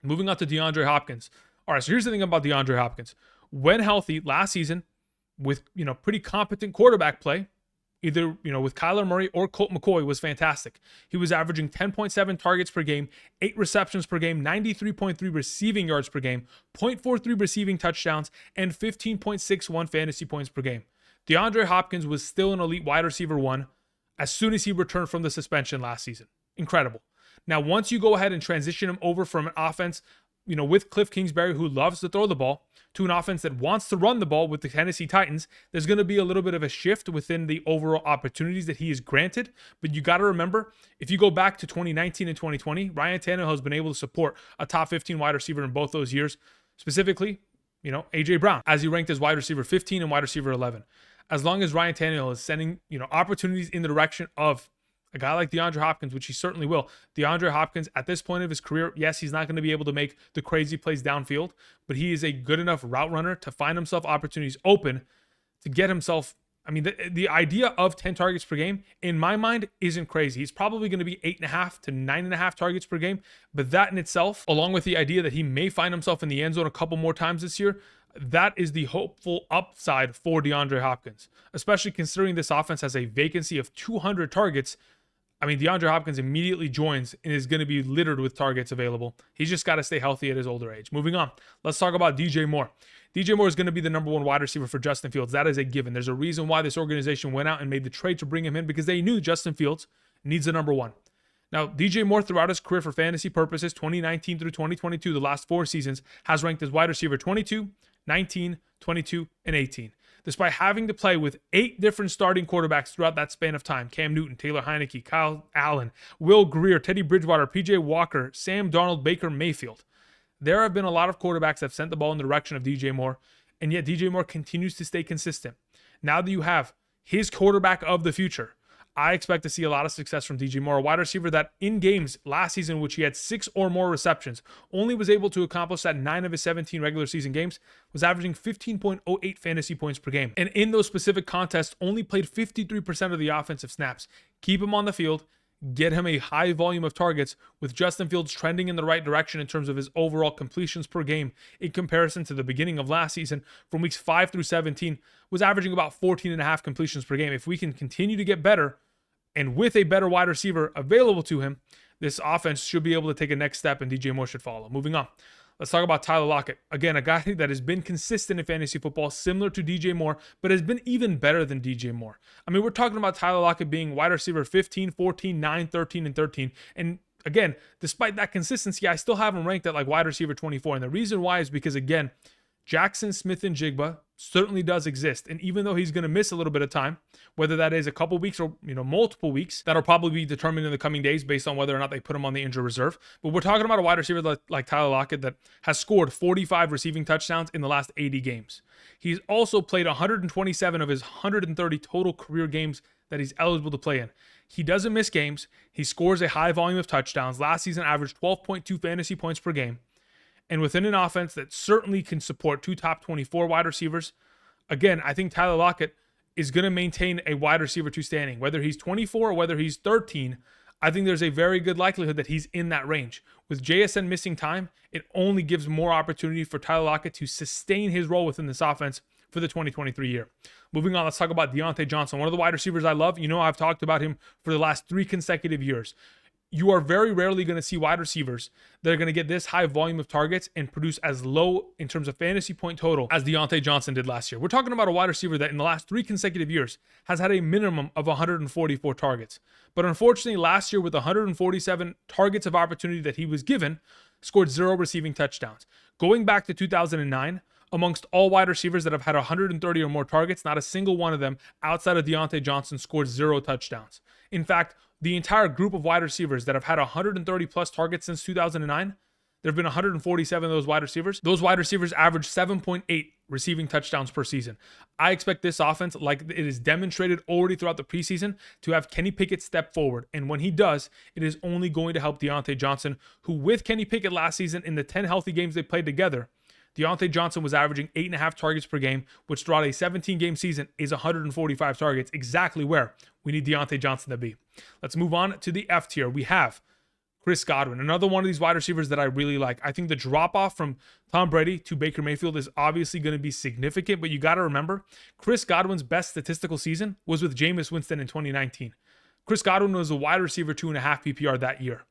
Moving on to DeAndre Hopkins. All right, so here's the thing about DeAndre Hopkins. When healthy last season, with pretty competent quarterback play, either with Kyler Murray or Colt McCoy, was fantastic. He was averaging 10.7 targets per game, 8 receptions per game, 93.3 receiving yards per game, 0.43 receiving touchdowns, and 15.61 fantasy points per game. DeAndre Hopkins was still an elite wide receiver 1 as soon as he returned from the suspension last season. Incredible. Now, once you go ahead and transition him over from an offense, with Cliff Kingsbury, who loves to throw the ball, to an offense that wants to run the ball with the Tennessee Titans, there's going to be a little bit of a shift within the overall opportunities that he is granted. But you got to remember, if you go back to 2019 and 2020, Ryan Tannehill has been able to support a top 15 wide receiver in both those years, specifically, A.J. Brown, as he ranked as wide receiver 15 and wide receiver 11. As long as Ryan Tannehill is sending, opportunities in the direction of a guy like DeAndre Hopkins, which he certainly will. DeAndre Hopkins, at this point of his career, yes, he's not going to be able to make the crazy plays downfield, but he is a good enough route runner to find himself opportunities open to get himself. The idea of 10 targets per game, in my mind, isn't crazy. He's probably going to be 8.5 to 9.5 targets per game, but that in itself, along with the idea that he may find himself in the end zone a couple more times this year, that is the hopeful upside for DeAndre Hopkins, especially considering this offense has a vacancy of 200 targets. DeAndre Hopkins immediately joins and is going to be littered with targets available. He's just got to stay healthy at his older age. Moving on, let's talk about DJ Moore. DJ Moore is going to be the number 1 wide receiver for Justin Fields. That is a given. There's a reason why this organization went out and made the trade to bring him in, because they knew Justin Fields needs a number 1. Now, DJ Moore, throughout his career for fantasy purposes, 2019 through 2022, the last 4 seasons, has ranked as wide receiver 22, 19, 22, and 18. Despite having to play with 8 different starting quarterbacks throughout that span of time: Cam Newton, Taylor Heineke, Kyle Allen, Will Grier, Teddy Bridgewater, PJ Walker, Sam Darnold, Baker Mayfield. There have been a lot of quarterbacks that have sent the ball in the direction of DJ Moore, and yet DJ Moore continues to stay consistent. Now that you have his quarterback of the future, I expect to see a lot of success from DJ Moore, a wide receiver that in games last season, which he had 6 or more receptions, only was able to accomplish that 9 of his 17 regular season games, was averaging 15.08 fantasy points per game. And in those specific contests, only played 53% of the offensive snaps. Keep him on the field, get him a high volume of targets, with Justin Fields trending in the right direction in terms of his overall completions per game in comparison to the beginning of last season. From weeks 5 through 17, was averaging about 14.5 completions per game. If we can continue to get better, and with a better wide receiver available to him, this offense should be able to take a next step, and DJ Moore should follow. Moving on, let's talk about Tyler Lockett. Again, a guy that has been consistent in fantasy football, similar to DJ Moore, but has been even better than DJ Moore. We're talking about Tyler Lockett being wide receiver 15, 14, 9, 13, and 13. And again, despite that consistency, I still have him ranked at like wide receiver 24. And the reason why is because, again, Jaxon Smith-Njigba certainly does exist. And even though he's going to miss a little bit of time, whether that is a couple weeks or multiple weeks, that'll probably be determined in the coming days based on whether or not they put him on the injured reserve. But we're talking about a wide receiver like Tyler Lockett that has scored 45 receiving touchdowns in the last 80 games. He's also played 127 of his 130 total career games that he's eligible to play in. He doesn't miss games. He scores a high volume of touchdowns. Last season averaged 12.2 fantasy points per game. And within an offense that certainly can support 2 top 24 wide receivers, again, I think Tyler Lockett is going to maintain a wide receiver 2 standing. Whether he's 24 or whether he's 13, I think there's a very good likelihood that he's in that range. With JSN missing time, it only gives more opportunity for Tyler Lockett to sustain his role within this offense for the 2023 year. Moving on, let's talk about Diontae Johnson, one of the wide receivers I love. You know, I've talked about him for the last 3 consecutive years. You are very rarely going to see wide receivers that are going to get this high volume of targets and produce as low in terms of fantasy point total as Diontae Johnson did last year. We're talking about a wide receiver that in the last 3 consecutive years has had a minimum of 144 targets. But unfortunately, last year with 147 targets of opportunity that he was given, scored 0 receiving touchdowns. Going back to 2009, amongst all wide receivers that have had 130 or more targets, not a single one of them outside of Diontae Johnson scored 0 touchdowns. In fact, the entire group of wide receivers that have had 130 plus targets since 2009, there have been 147 of those wide receivers. Those wide receivers average 7.8 receiving touchdowns per season. I expect this offense, like it is demonstrated already throughout the preseason, to have Kenny Pickett step forward. And when he does, it is only going to help Diontae Johnson, who with Kenny Pickett last season in the 10 healthy games they played together, Diontae Johnson was averaging 8.5 targets per game, which throughout a 17-game season is 145 targets, exactly where we need Diontae Johnson to be. Let's move on to the F tier. We have Chris Godwin, another one of these wide receivers that I really like. I think the drop-off from Tom Brady to Baker Mayfield is obviously going to be significant, but you got to remember, Chris Godwin's best statistical season was with Jameis Winston in 2019. Chris Godwin was a wide receiver 2.5 PPR that year.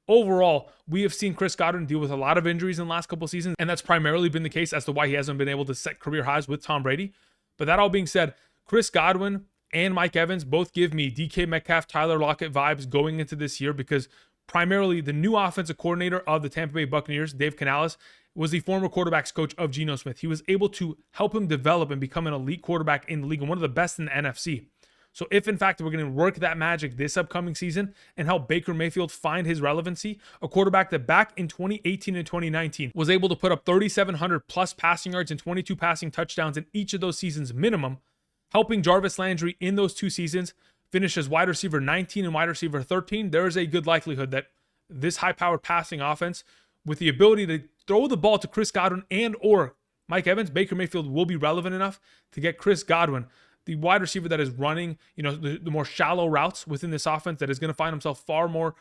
Overall, we have seen Chris Godwin deal with a lot of injuries in the last couple of seasons, and that's primarily been the case as to why he hasn't been able to set career highs with Tom Brady. But that all being said, Chris Godwin and Mike Evans both give me DK Metcalf, Tyler Lockett vibes going into this year, because primarily the new offensive coordinator of the Tampa Bay Buccaneers, Dave Canales, was the former quarterbacks coach of Geno Smith. He was able to help him develop and become an elite quarterback in the league and one of the best in the NFC. So if, in fact, we're going to work that magic this upcoming season and help Baker Mayfield find his relevancy, a quarterback that back in 2018 and 2019 was able to put up 3,700 plus passing yards and 22 passing touchdowns in each of those seasons minimum, helping Jarvis Landry in those 2 seasons finish as wide receiver 19 and wide receiver 13, there is a good likelihood that this high-powered passing offense, with the ability to throw the ball to Chris Godwin and or Mike Evans, Baker Mayfield will be relevant enough to get Chris Godwin, the wide receiver that is running, the more shallow routes within this offense, that is going to find himself far more,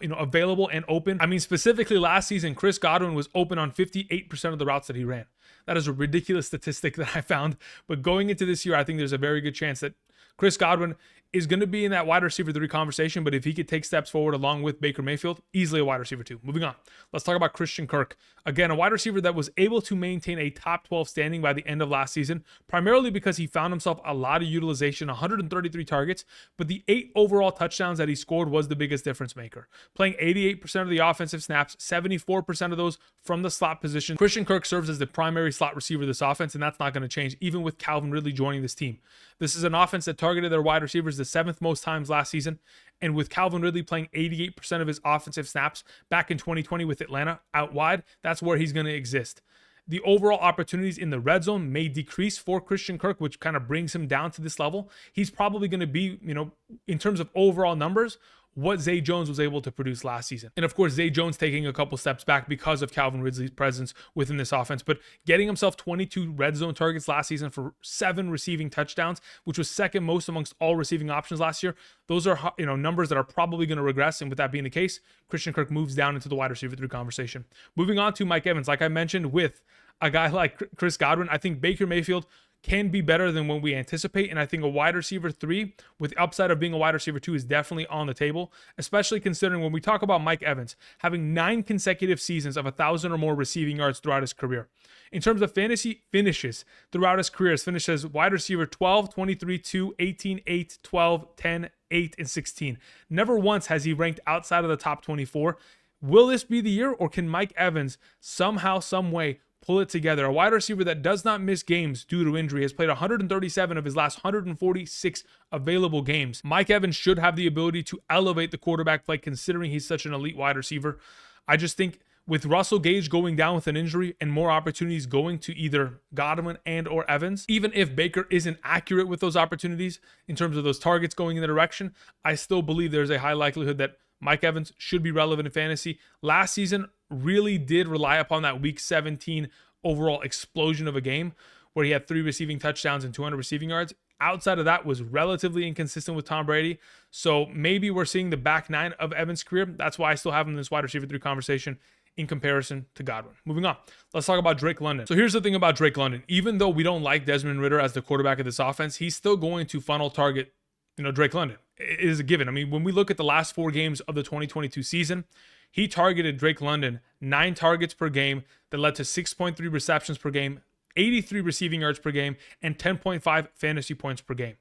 available and open. I mean, specifically last season, Chris Godwin was open on 58% of the routes that he ran. That is a ridiculous statistic that I found. But going into this year, I think there's a very good chance that Chris Godwin is going to be in that wide receiver 3 conversation, but if he could take steps forward along with Baker Mayfield, easily a wide receiver 2. Moving on, let's talk about Christian Kirk. Again, a wide receiver that was able to maintain a top 12 standing by the end of last season, primarily because he found himself a lot of utilization, 133 targets, but the 8 overall touchdowns that he scored was the biggest difference maker. Playing 88% of the offensive snaps, 74% of those from the slot position. Christian Kirk serves as the primary slot receiver of this offense, and that's not going to change even with Calvin Ridley joining this team. This is an offense that targeted their wide receivers the 7th most times last season, and with Calvin Ridley playing 88% of his offensive snaps back in 2020 with Atlanta out wide, that's where he's going to exist. The overall opportunities in the red zone may decrease for Christian Kirk, which kind of brings him down to this level. He's probably going to be, in terms of overall numbers, what Zay Jones was able to produce last season. And of course, Zay Jones taking a couple steps back because of Calvin Ridley's presence within this offense, but getting himself 22 red zone targets last season for 7 receiving touchdowns, which was second most amongst all receiving options last year. Those are, numbers that are probably going to regress. And with that being the case, Christian Kirk moves down into the wide receiver 3 conversation. Moving on to Mike Evans, like I mentioned with a guy like Chris Godwin, I think Baker Mayfield can be better than what we anticipate. And I think a wide receiver 3 with the upside of being a wide receiver 2 is definitely on the table, especially considering when we talk about Mike Evans having 9 consecutive seasons of 1,000 or more receiving yards throughout his career. In terms of fantasy finishes throughout his career, has finished as wide receiver 12, 23, 2, 18, 8, 12, 10, 8, and 16. Never once has he ranked outside of the top 24. Will this be the year, or can Mike Evans somehow, some way pull it together? A wide receiver that does not miss games due to injury, has played 137 of his last 146 available games. Mike Evans should have the ability to elevate the quarterback play, considering he's such an elite wide receiver. I just think with Russell Gage going down with an injury and more opportunities going to either Godwin and or Evans, even if Baker isn't accurate with those opportunities in terms of those targets going in the direction, I still believe there's a high likelihood that Mike Evans should be relevant in fantasy. Last season really did rely upon that week 17 overall explosion of a game where he had 3 receiving touchdowns and 200 receiving yards. Outside of that was relatively inconsistent with Tom Brady. So maybe we're seeing the back 9 of Evans' career. That's why I still have him in this wide receiver 3 conversation. in comparison to Godwin. Moving on, let's talk about Drake London. So here's the thing about Drake London. Even though we don't like Desmond Ridder as the quarterback of this offense, he's still going to funnel target, Drake London. It is a given. I mean, when we look at the last 4 games of the 2022 season, he targeted Drake London 9 targets per game that led to 6.3 receptions per game, 83 receiving yards per game, and 10.5 fantasy points per game.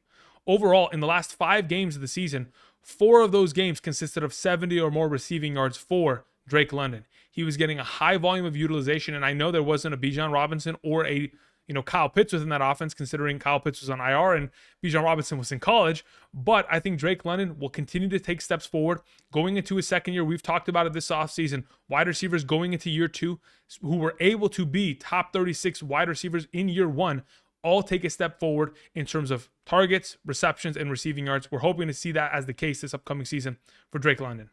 Overall, in the last 5 games of the season, 4 of those games consisted of 70 or more receiving yards for Drake London. He was getting a high volume of utilization, and I know there wasn't a Bijan Robinson or a Kyle Pitts within that offense, considering Kyle Pitts was on IR and Bijan Robinson was in college. But I think Drake London will continue to take steps forward going into his second year. We've talked about it this offseason. Wide receivers going into year 2 who were able to be top 36 wide receivers in year 1 all take a step forward in terms of targets, receptions, and receiving yards. We're hoping to see that as the case this upcoming season for Drake London.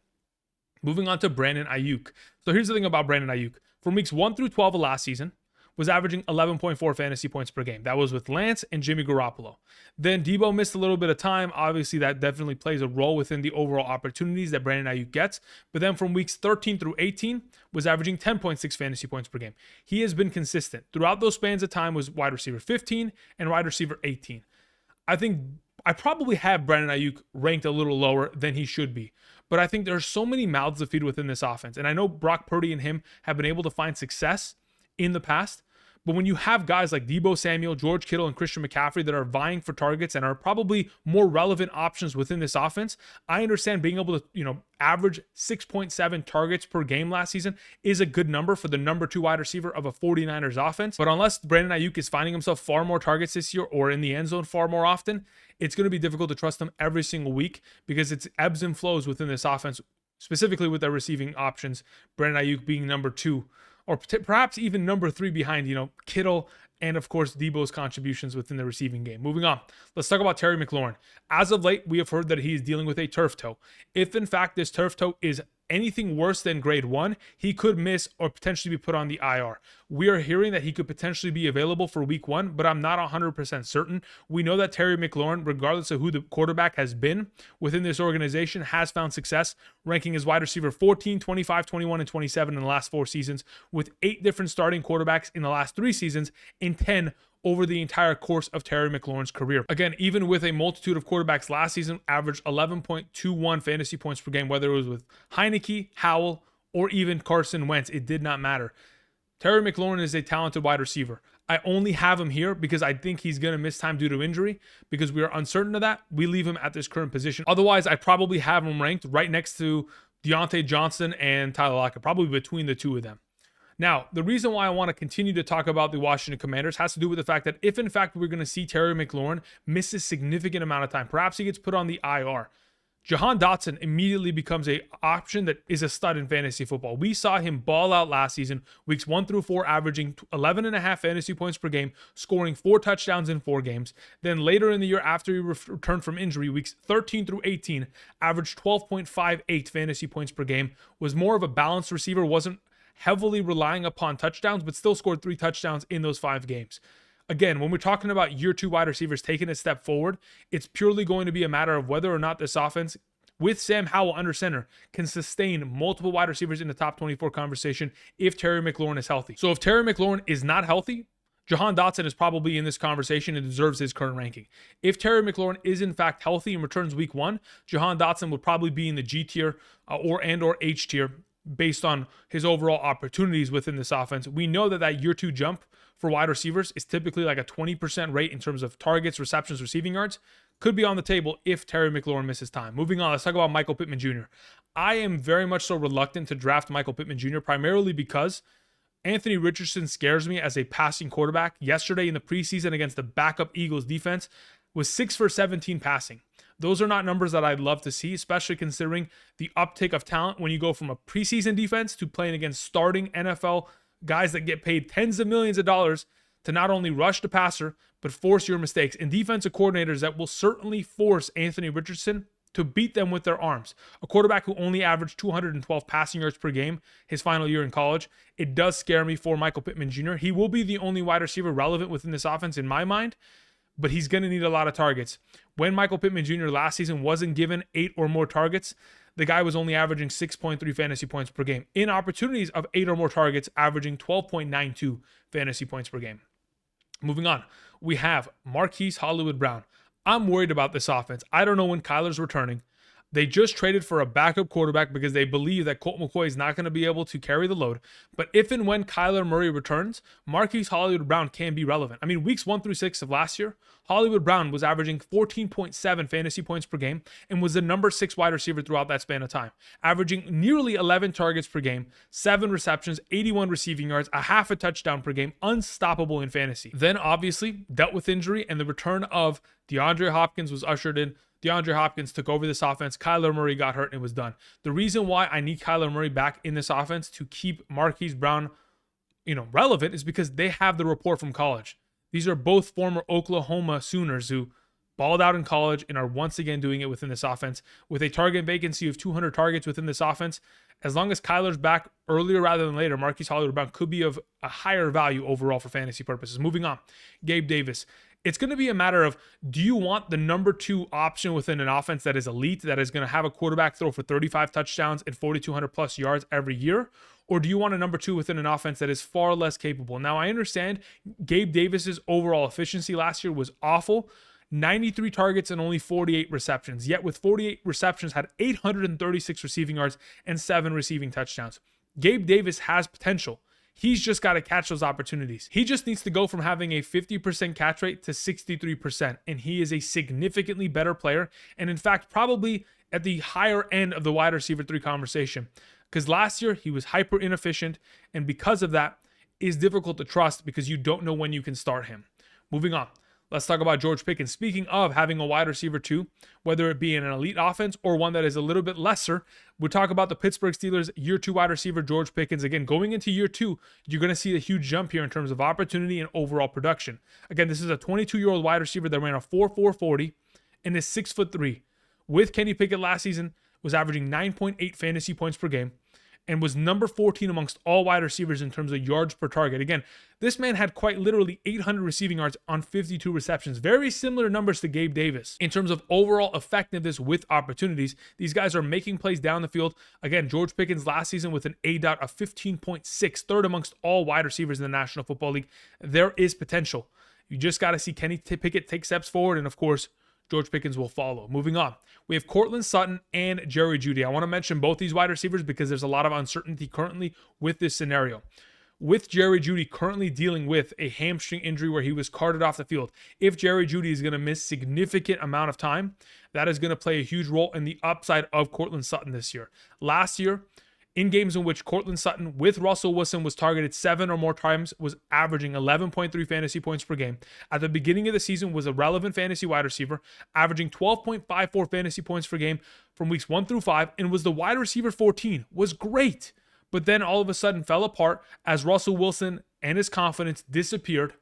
Moving on to Brandon Ayuk. So here's the thing about Brandon Ayuk. From weeks 1 through 12 of last season, was averaging 11.4 fantasy points per game. That was with Lance and Jimmy Garoppolo. Then Deebo missed a little bit of time. Obviously, that definitely plays a role within the overall opportunities that Brandon Ayuk gets. But then from weeks 13 through 18, was averaging 10.6 fantasy points per game. He has been consistent. Throughout those spans of time was wide receiver 15 and wide receiver 18. I think I probably have Brandon Ayuk ranked a little lower than he should be. But I think there's so many mouths to feed within this offense. And I know Brock Purdy and him have been able to find success in the past. But when you have guys like Deebo Samuel, George Kittle, and Christian McCaffrey that are vying for targets and are probably more relevant options within this offense, I understand being able to, average 6.7 targets per game last season is a good number for the number 2 wide receiver of a 49ers offense. But unless Brandon Ayuk is finding himself far more targets this year or in the end zone far more often, it's going to be difficult to trust him every single week because it's ebbs and flows within this offense, specifically with their receiving options, Brandon Ayuk being number 2. Or perhaps even number 3 behind, Kittle and, of course, Deebo's contributions within the receiving game. Moving on, let's talk about Terry McLaurin. As of late, we have heard that he is dealing with a turf toe. If, in fact, this turf toe is anything worse than grade 1, he could miss or potentially be put on the IR. We are hearing that he could potentially be available for week 1, but I'm not 100% certain. We know that Terry McLaurin, regardless of who the quarterback has been within this organization, has found success, ranking as wide receiver 14, 25, 21, and 27 in the last 4 seasons, with 8 different starting quarterbacks in the last 3 seasons and 10 over the entire course of Terry McLaurin's career. Again, even with a multitude of quarterbacks last season, averaged 11.21 fantasy points per game, whether it was with Heineke, Howell, or even Carson Wentz, it did not matter. Terry McLaurin is a talented wide receiver. I only have him here because I think he's going to miss time due to injury. Because we are uncertain of that, we leave him at this current position. Otherwise, I probably have him ranked right next to Diontae Johnson and Tyler Lockett, probably between the 2 of them. Now, the reason why I want to continue to talk about the Washington Commanders has to do with the fact that if, in fact, we're going to see Terry McLaurin miss a significant amount of time, perhaps he gets put on the IR, Jahan Dotson immediately becomes an option that is a stud in fantasy football. We saw him ball out last season, weeks 1 through 4, averaging 11.5 fantasy points per game, scoring 4 touchdowns in 4 games. Then later in the year, after he returned from injury, weeks 13 through 18, averaged 12.58 fantasy points per game, was more of a balanced receiver, wasn't heavily relying upon touchdowns, but still scored 3 touchdowns in those 5 games. Again, when we're talking about year 2 wide receivers taking a step forward, it's purely going to be a matter of whether or not this offense, with Sam Howell under center, can sustain multiple wide receivers in the top 24 conversation if Terry McLaurin is healthy. So if Terry McLaurin is not healthy, Jahan Dotson is probably in this conversation and deserves his current ranking. If Terry McLaurin is in fact healthy and returns week 1, Jahan Dotson would probably be in the G tier or H tier, based on his overall opportunities within this offense. We know that year 2 jump for wide receivers is typically like a 20% rate in terms of targets, receptions, receiving yards. Could be on the table if Terry McLaurin misses time. Moving on, let's talk about Michael Pittman Jr. I am very much so reluctant to draft Michael Pittman Jr. primarily because Anthony Richardson scares me as a passing quarterback. Yesterday in the preseason against the backup Eagles defense was 6 for 17 passing. Those are not numbers that I'd love to see, especially considering the uptick of talent when you go from a preseason defense to playing against starting NFL guys that get paid tens of millions of dollars to not only rush the passer, but force your mistakes. And defensive coordinators that will certainly force Anthony Richardson to beat them with their arms. A quarterback who only averaged 212 passing yards per game his final year in college. It does scare me for Michael Pittman Jr. He will be the only wide receiver relevant within this offense in my mind. but he's going to need a lot of targets. When Michael Pittman Jr. last season wasn't given 8 or more targets, the guy was only averaging 6.3 fantasy points per game. In opportunities of 8 or more targets, averaging 12.92 fantasy points per game. Moving on, we have Marquise Brown. I'm worried about this offense. I don't know when Kyler's returning. They just traded for a backup quarterback because they believe that Colt McCoy is not going to be able to carry the load. But if and when Kyler Murray returns, Marquise Brown can be relevant. I mean, weeks 1 through 6 of last year, Hollywood Brown was averaging 14.7 fantasy points per game and was the number 6 wide receiver throughout that span of time, averaging nearly 11 targets per game, 7 receptions, 81 receiving yards, a half a touchdown per game, unstoppable in fantasy. Then obviously dealt with injury, and the return of DeAndre Hopkins was ushered in. DeAndre Hopkins took over this offense. Kyler Murray got hurt and was done. The reason why I need Kyler Murray back in this offense to keep Marquise Brown, relevant is because they have the rapport from college. These are both former Oklahoma Sooners who balled out in college and are once again doing it within this offense. With a target vacancy of 200 targets within this offense, as long as Kyler's back earlier rather than later, Marquise Brown could be of a higher value overall for fantasy purposes. Moving on, Gabe Davis. It's going to be a matter of, do you want the number 2 option within an offense that is elite, that is going to have a quarterback throw for 35 touchdowns and 4,200 plus yards every year? Or do you want a number 2 within an offense that is far less capable? Now, I understand Gabe Davis's overall efficiency last year was awful. 93 targets and only 48 receptions. Yet with 48 receptions, had 836 receiving yards and 7 receiving touchdowns. Gabe Davis has potential. He's just got to catch those opportunities. He just needs to go from having a 50% catch rate to 63%. And he is a significantly better player. And in fact, probably at the higher end of the wide receiver 3 conversation. Because last year he was hyper inefficient. And because of that, is difficult to trust because you don't know when you can start him. Moving on. Let's talk about George Pickens. Speaking of having a wide receiver 2, whether it be in an elite offense or one that is a little bit lesser, we talk about the Pittsburgh Steelers year 2 wide receiver George Pickens. Again, going into year 2, you're going to see a huge jump here in terms of opportunity and overall production. Again, this is a 22-year-old wide receiver that ran a 4.4 40 and is 6'3". With Kenny Pickett last season, was averaging 9.8 fantasy points per game and was number 14 amongst all wide receivers in terms of yards per target. Again, this man had quite literally 800 receiving yards on 52 receptions. Very similar numbers to Gabe Davis. In terms of overall effectiveness with opportunities, these guys are making plays down the field. Again, George Pickens last season with an ADOT of 15.6, third amongst all wide receivers in the National Football League. There is potential. You just got to see Kenny Pickett take steps forward, and of course, George Pickens will follow. Moving on, we have Courtland Sutton and Jerry Jeudy. I want to mention both these wide receivers because there's a lot of uncertainty currently with this scenario. With Jerry Jeudy currently dealing with a hamstring injury where he was carted off the field, if Jerry Jeudy is going to miss significant amount of time, that is going to play a huge role in the upside of Courtland Sutton this year. Last year, in games in which Courtland Sutton with Russell Wilson was targeted 7 or more times, was averaging 11.3 fantasy points per game. At the beginning of the season, was a relevant fantasy wide receiver, averaging 12.54 fantasy points per game from weeks 1 through 5, and was the wide receiver 14. Was great, but then all of a sudden fell apart as Russell Wilson and his confidence disappeared.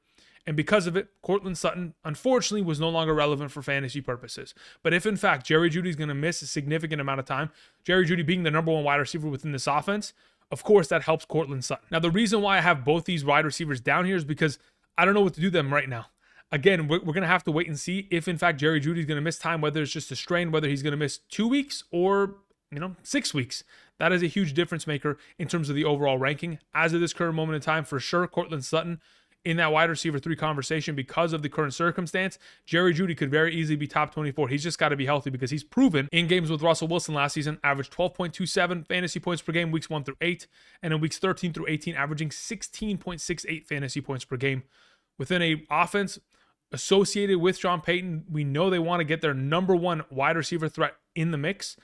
And because of it, Courtland Sutton, unfortunately, was no longer relevant for fantasy purposes. But if, in fact, Jerry Jeudy is going to miss a significant amount of time, Jerry Jeudy being the number 1 wide receiver within this offense, of course, that helps Courtland Sutton. Now, the reason why I have both these wide receivers down here is because I don't know what to do them right now. Again, we're going to have to wait and see if, in fact, Jerry Jeudy is going to miss time, whether it's just a strain, whether he's going to miss 2 weeks or 6 weeks. That is a huge difference maker in terms of the overall ranking. As of this current moment in time, for sure, Courtland Sutton in that wide receiver 3 conversation because of the current circumstance. Jerry Jeudy could very easily be top 24. He's just got to be healthy because he's proven in games with Russell Wilson last season, averaged 12.27 fantasy points per game, weeks 1 through 8, and in weeks 13 through 18, averaging 16.68 fantasy points per game. Within a offense associated with Sean Payton, we know they want to get their number 1 wide receiver threat in the mix.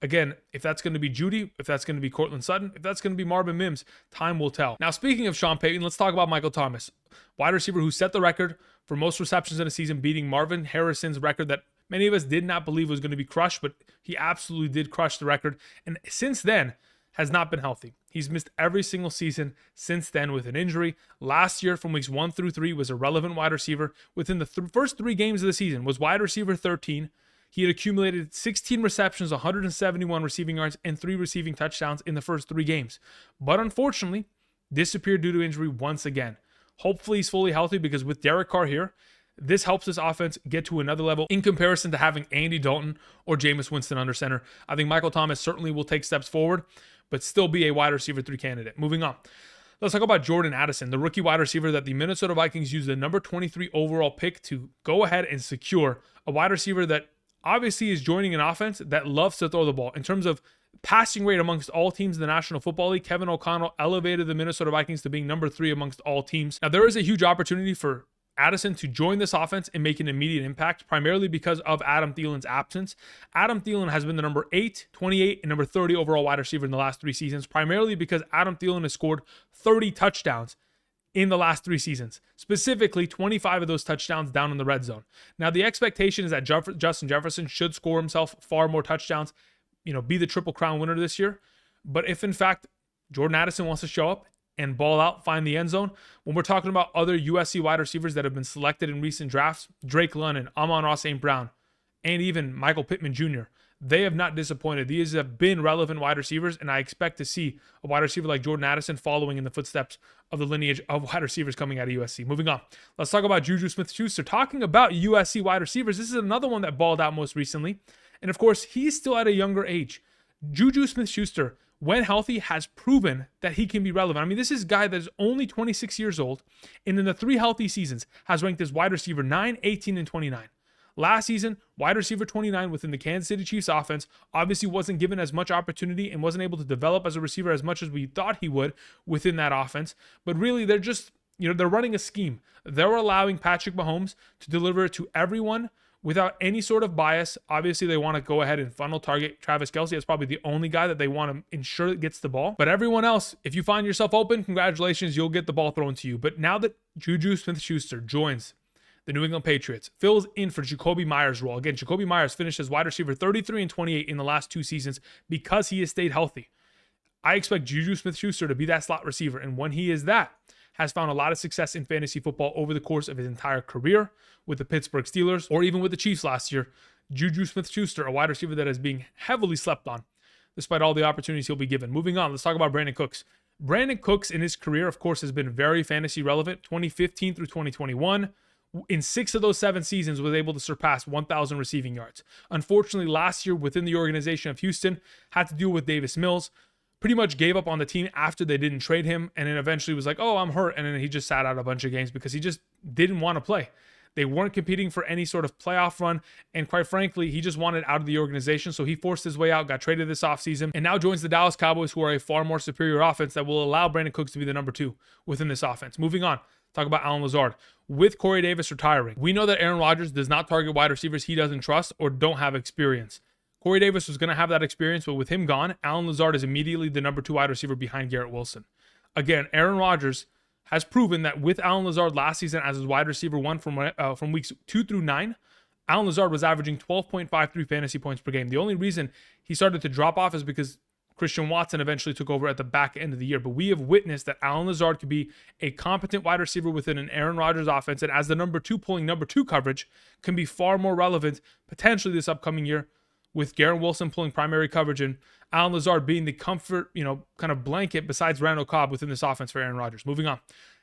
Again, if that's going to be Jeudy, if that's going to be Courtland Sutton, if that's going to be Marvin Mims, time will tell. Now, speaking of Sean Payton, let's talk about Michael Thomas, wide receiver who set the record for most receptions in a season, beating Marvin Harrison's record that many of us did not believe was going to be crushed, but he absolutely did crush the record. And since then, has not been healthy. He's missed every single season since then with an injury. Last year, from weeks 1 through 3, was a relevant wide receiver. Within the first 3 games of the season, was wide receiver 13. He had accumulated 16 receptions, 171 receiving yards, and 3 receiving touchdowns in the first 3 games. But unfortunately, disappeared due to injury once again. Hopefully he's fully healthy because with Derek Carr here, This helps this offense get to another level in comparison to having Andy Dalton or Jameis Winston under center. I think Michael Thomas certainly will take steps forward, but still be a wide receiver 3 candidate. Moving on. Let's talk about Jordan Addison, the rookie wide receiver that the Minnesota Vikings used the number 23 overall pick to go ahead and secure, a wide receiver that obviously is joining an offense that loves to throw the ball. In terms of passing rate amongst all teams in the National Football League, Kevin O'Connell elevated the Minnesota Vikings to being number 3 amongst all teams. Now, there is a huge opportunity for Addison to join this offense and make an immediate impact, primarily because of Adam Thielen's absence. Adam Thielen has been the number 8, 28, and number 30 overall wide receiver in the last 3 seasons, primarily because Adam Thielen has scored 30 touchdowns in the last 3 seasons, specifically 25 of those touchdowns down in the red zone. Now, the expectation is that Justin Jefferson should score himself far more touchdowns, be the Triple Crown winner this year. But if in fact Jordan Addison wants to show up and ball out, find the end zone, when we're talking about other USC wide receivers that have been selected in recent drafts, Drake London, Amon-Ra St. Brown, and even Michael Pittman Jr., they have not disappointed. These have been relevant wide receivers, and I expect to see a wide receiver like Jordan Addison following in the footsteps of the lineage of wide receivers coming out of USC. Moving on. Let's talk about Juju Smith-Schuster. Talking about USC wide receivers, this is another one that balled out most recently. And of course, he's still at a younger age. Juju Smith-Schuster, when healthy, has proven that he can be relevant. I mean, this is a guy that is only 26 years old, and in the 3 healthy seasons has ranked as wide receiver 9, 18, and 29. Last season, wide receiver 29 within the Kansas City Chiefs offense obviously wasn't given as much opportunity and wasn't able to develop as a receiver as much as we thought he would within that offense. But really, they're just, they're running a scheme. They're allowing Patrick Mahomes to deliver it to everyone without any sort of bias. Obviously, they want to go ahead and funnel target Travis Kelce. That's probably the only guy that they want to ensure gets the ball. But everyone else, if you find yourself open, congratulations, you'll get the ball thrown to you. But now that Juju Smith-Schuster joins the New England Patriots, fills in for Jakobi Meyers' role. Again, Jakobi Meyers finished as wide receiver 33 and 28 in the last 2 seasons because he has stayed healthy. I expect Juju Smith-Schuster to be that slot receiver, and when he is that, has found a lot of success in fantasy football over the course of his entire career with the Pittsburgh Steelers or even with the Chiefs last year. Juju Smith-Schuster, a wide receiver that is being heavily slept on, despite all the opportunities he'll be given. Moving on, let's talk about Brandin Cooks. Brandin Cooks in his career, of course, has been very fantasy relevant, 2015 through 2021. In 6 of those 7 seasons was able to surpass 1,000 receiving yards. Unfortunately, last year within the organization of Houston, had to deal with Davis Mills. Pretty much gave up on the team after they didn't trade him, and then eventually was like, oh, I'm hurt. And then he just sat out a bunch of games because he just didn't want to play. They weren't competing for any sort of playoff run, and quite frankly, he just wanted out of the organization, so he forced his way out, got traded this offseason, and now joins the Dallas Cowboys, who are a far more superior offense that will allow Brandin Cooks to be the number 2 within this offense. Moving on. Talk about Allen Lazard. With Corey Davis retiring, we know that Aaron Rodgers does not target wide receivers he doesn't trust or don't have experience. Corey Davis was going to have that experience, but with him gone, Allen Lazard is immediately the number 2 wide receiver behind Garrett Wilson. Again, Aaron Rodgers has proven that with Allen Lazard last season as his wide receiver 1 from weeks 2 through 9, Allen Lazard was averaging 12.53 fantasy points per game. The only reason he started to drop off is because Christian Watson eventually took over at the back end of the year. But we have witnessed that Allen Lazard could be a competent wide receiver within an Aaron Rodgers offense, and as the number 2 pulling number 2 coverage can be far more relevant potentially this upcoming year, with Garrett Wilson pulling primary coverage and Allen Lazard being the comfort, kind of blanket besides Randall Cobb within this offense for Aaron Rodgers. Moving on.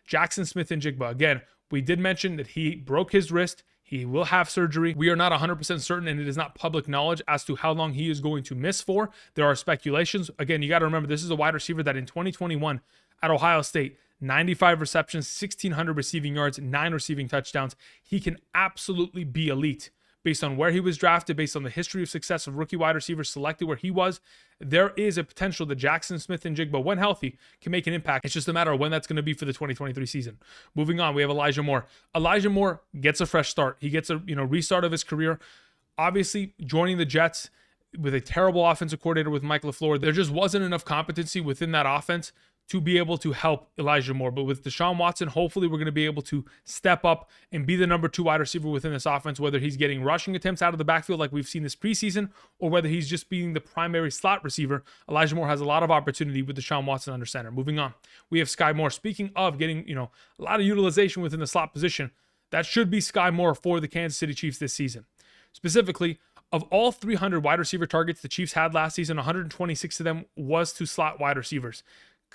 Jaxon Smith-Njigba. Again, we did mention that he broke his wrist. He will have surgery. We are not 100% certain, and it is not public knowledge as to how long he is going to miss for. There are speculations. Again, you got to remember, this is a wide receiver that in 2021 at Ohio State, 95 receptions, 1,600 receiving yards, 9 receiving touchdowns. He can absolutely be elite. Based on where he was drafted, based on the history of success of rookie wide receivers selected where he was, there is a potential that Jaxon Smith-Njigba, when healthy, can make an impact. It's just a matter of when that's going to be for the 2023 season. Moving on, we have Elijah Moore. Elijah Moore gets a fresh start. He gets a restart of his career. Obviously, joining the Jets with a terrible offensive coordinator with Mike LaFleur, there just wasn't enough competency within that offense to be able to help Elijah Moore. But with Deshaun Watson, hopefully we're going to be able to step up and be the number 2 wide receiver within this offense, whether he's getting rushing attempts out of the backfield like we've seen this preseason, or whether he's just being the primary slot receiver. Elijah Moore has a lot of opportunity with Deshaun Watson under center. Moving on, we have Skyy Moore. Speaking of getting, a lot of utilization within the slot position, that should be Skyy Moore for the Kansas City Chiefs this season. Specifically, of all 300 wide receiver targets the Chiefs had last season, 126 of them was to slot wide receivers.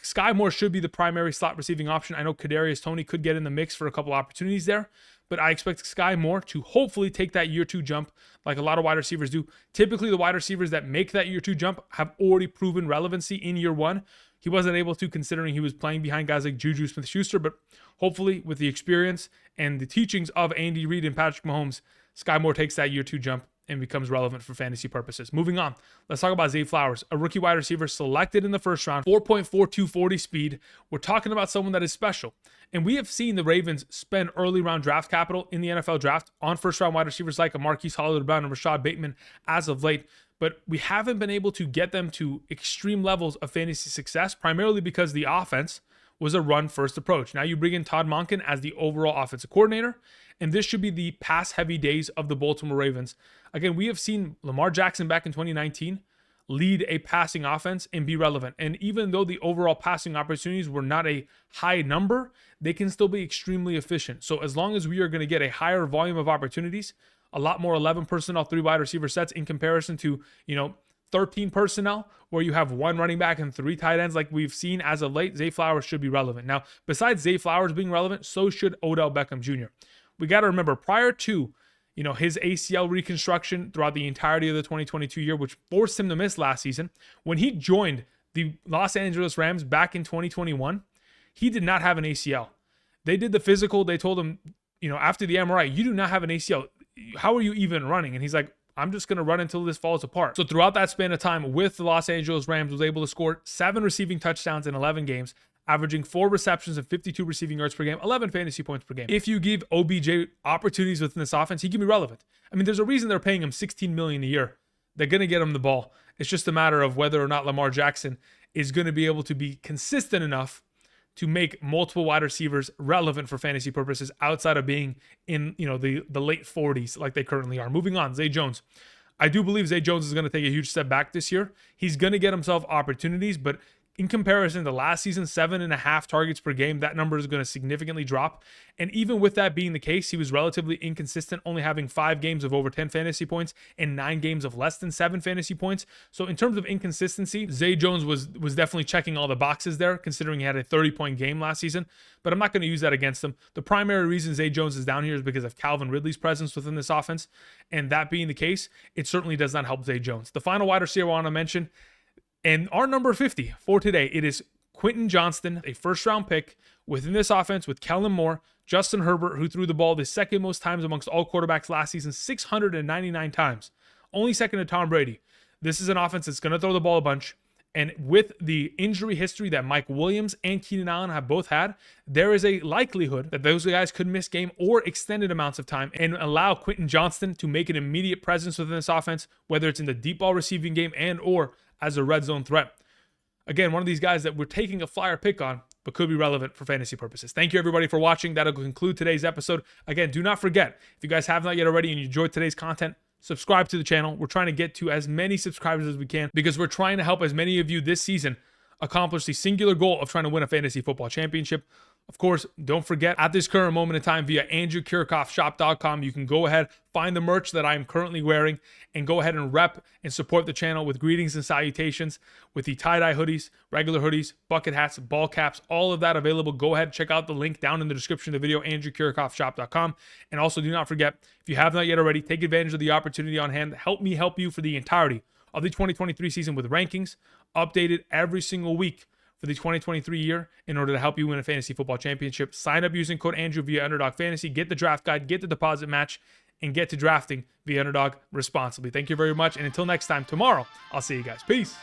Skyy Moore should be the primary slot receiving option. I know Kadarius Toney could get in the mix for a couple opportunities there, but I expect Skyy Moore to hopefully take that year 2 jump like a lot of wide receivers do. Typically, the wide receivers that make that year 2 jump have already proven relevancy in year 1. He wasn't able to, considering he was playing behind guys like Juju Smith-Schuster, but hopefully with the experience and the teachings of Andy Reid and Patrick Mahomes, Skyy Moore takes that year 2 jump and becomes relevant for fantasy purposes. Moving on, let's talk about Zay Flowers, a rookie wide receiver selected in the first round, 4.42 40 speed. We're talking about someone that is special. And we have seen the Ravens spend early round draft capital in the NFL draft on first round wide receivers like Marquise Brown and Rashad Bateman as of late. But we haven't been able to get them to extreme levels of fantasy success, primarily because the offense was a run-first approach. Now you bring in Todd Monken as the overall offensive coordinator, and this should be the pass-heavy days of the Baltimore Ravens. Again, we have seen Lamar Jackson back in 2019 lead a passing offense and be relevant. And even though the overall passing opportunities were not a high number, they can still be extremely efficient. So as long as we are going to get a higher volume of opportunities, a lot more 11 personnel, 3 wide receiver sets in comparison to, 13 personnel where you have 1 running back and 3 tight ends like we've seen as of late, Zay Flowers should be relevant. Now, besides Zay Flowers being relevant, so should Odell Beckham Jr. We got to remember, prior to, his ACL reconstruction throughout the entirety of the 2022 year, which forced him to miss last season, when he joined the Los Angeles Rams back in 2021, he did not have an ACL. They did the physical. They told him, after the MRI, you do not have an ACL. How are you even running? And he's like, I'm just going to run until this falls apart. So throughout that span of time with the Los Angeles Rams, was able to score 7 receiving touchdowns in 11 games, averaging 4 receptions and 52 receiving yards per game, 11 fantasy points per game. If you give OBJ opportunities within this offense, he can be relevant. I mean, there's a reason they're paying him $16 million a year. They're going to get him the ball. It's just a matter of whether or not Lamar Jackson is going to be able to be consistent enough to make multiple wide receivers relevant for fantasy purposes outside of being in, the late 40s like they currently are. Moving on, Zay Jones. I do believe Zay Jones is going to take a huge step back this year. He's going to get himself opportunities, but in comparison to last season, 7.5 targets per game, that number is going to significantly drop. And even with that being the case, he was relatively inconsistent, only having 5 games of over 10 fantasy points and 9 games of less than 7 fantasy points. So in terms of inconsistency, Zay Jones was definitely checking all the boxes there, considering he had a 30-point game last season. But I'm not going to use that against him. The primary reason Zay Jones is down here is because of Calvin Ridley's presence within this offense. And that being the case, it certainly does not help Zay Jones. The final wide receiver I want to mention, and our number 50 for today, it is Quentin Johnston, a first-round pick within this offense with Kellen Moore, Justin Herbert, who threw the ball the second most times amongst all quarterbacks last season, 699 times. Only second to Tom Brady. This is an offense that's going to throw the ball a bunch. And with the injury history that Mike Williams and Keenan Allen have both had, there is a likelihood that those guys could miss game or extended amounts of time and allow Quentin Johnston to make an immediate presence within this offense, whether it's in the deep ball receiving game and or as a red zone threat. Again, one of these guys that we're taking a flyer pick on, but could be relevant for fantasy purposes. Thank you, everybody, for watching. That'll conclude today's episode. Again, do not forget, if you guys have not yet already and you enjoyed today's content, subscribe to the channel. We're trying to get to as many subscribers as we can because we're trying to help as many of you this season accomplish the singular goal of trying to win a fantasy football championship. Of course, don't forget, at this current moment in time, via AndrewKiorkofShop.com, you can go ahead, find the merch that I am currently wearing, and go ahead and rep and support the channel with greetings and salutations with the tie-dye hoodies, regular hoodies, bucket hats, ball caps, all of that available. Go ahead, check out the link down in the description of the video, AndrewKiorkofShop.com. And also, do not forget, if you have not yet already, take advantage of the opportunity on hand. Help me help you for the entirety of the 2023 season with rankings updated every single week for the 2023 year in order to help you win a fantasy football championship. Sign up using code Andrew via Underdog Fantasy, get the draft guide, get the deposit match, and get to drafting via Underdog responsibly. Thank you very much. And until next time, tomorrow, I'll see you guys. Peace.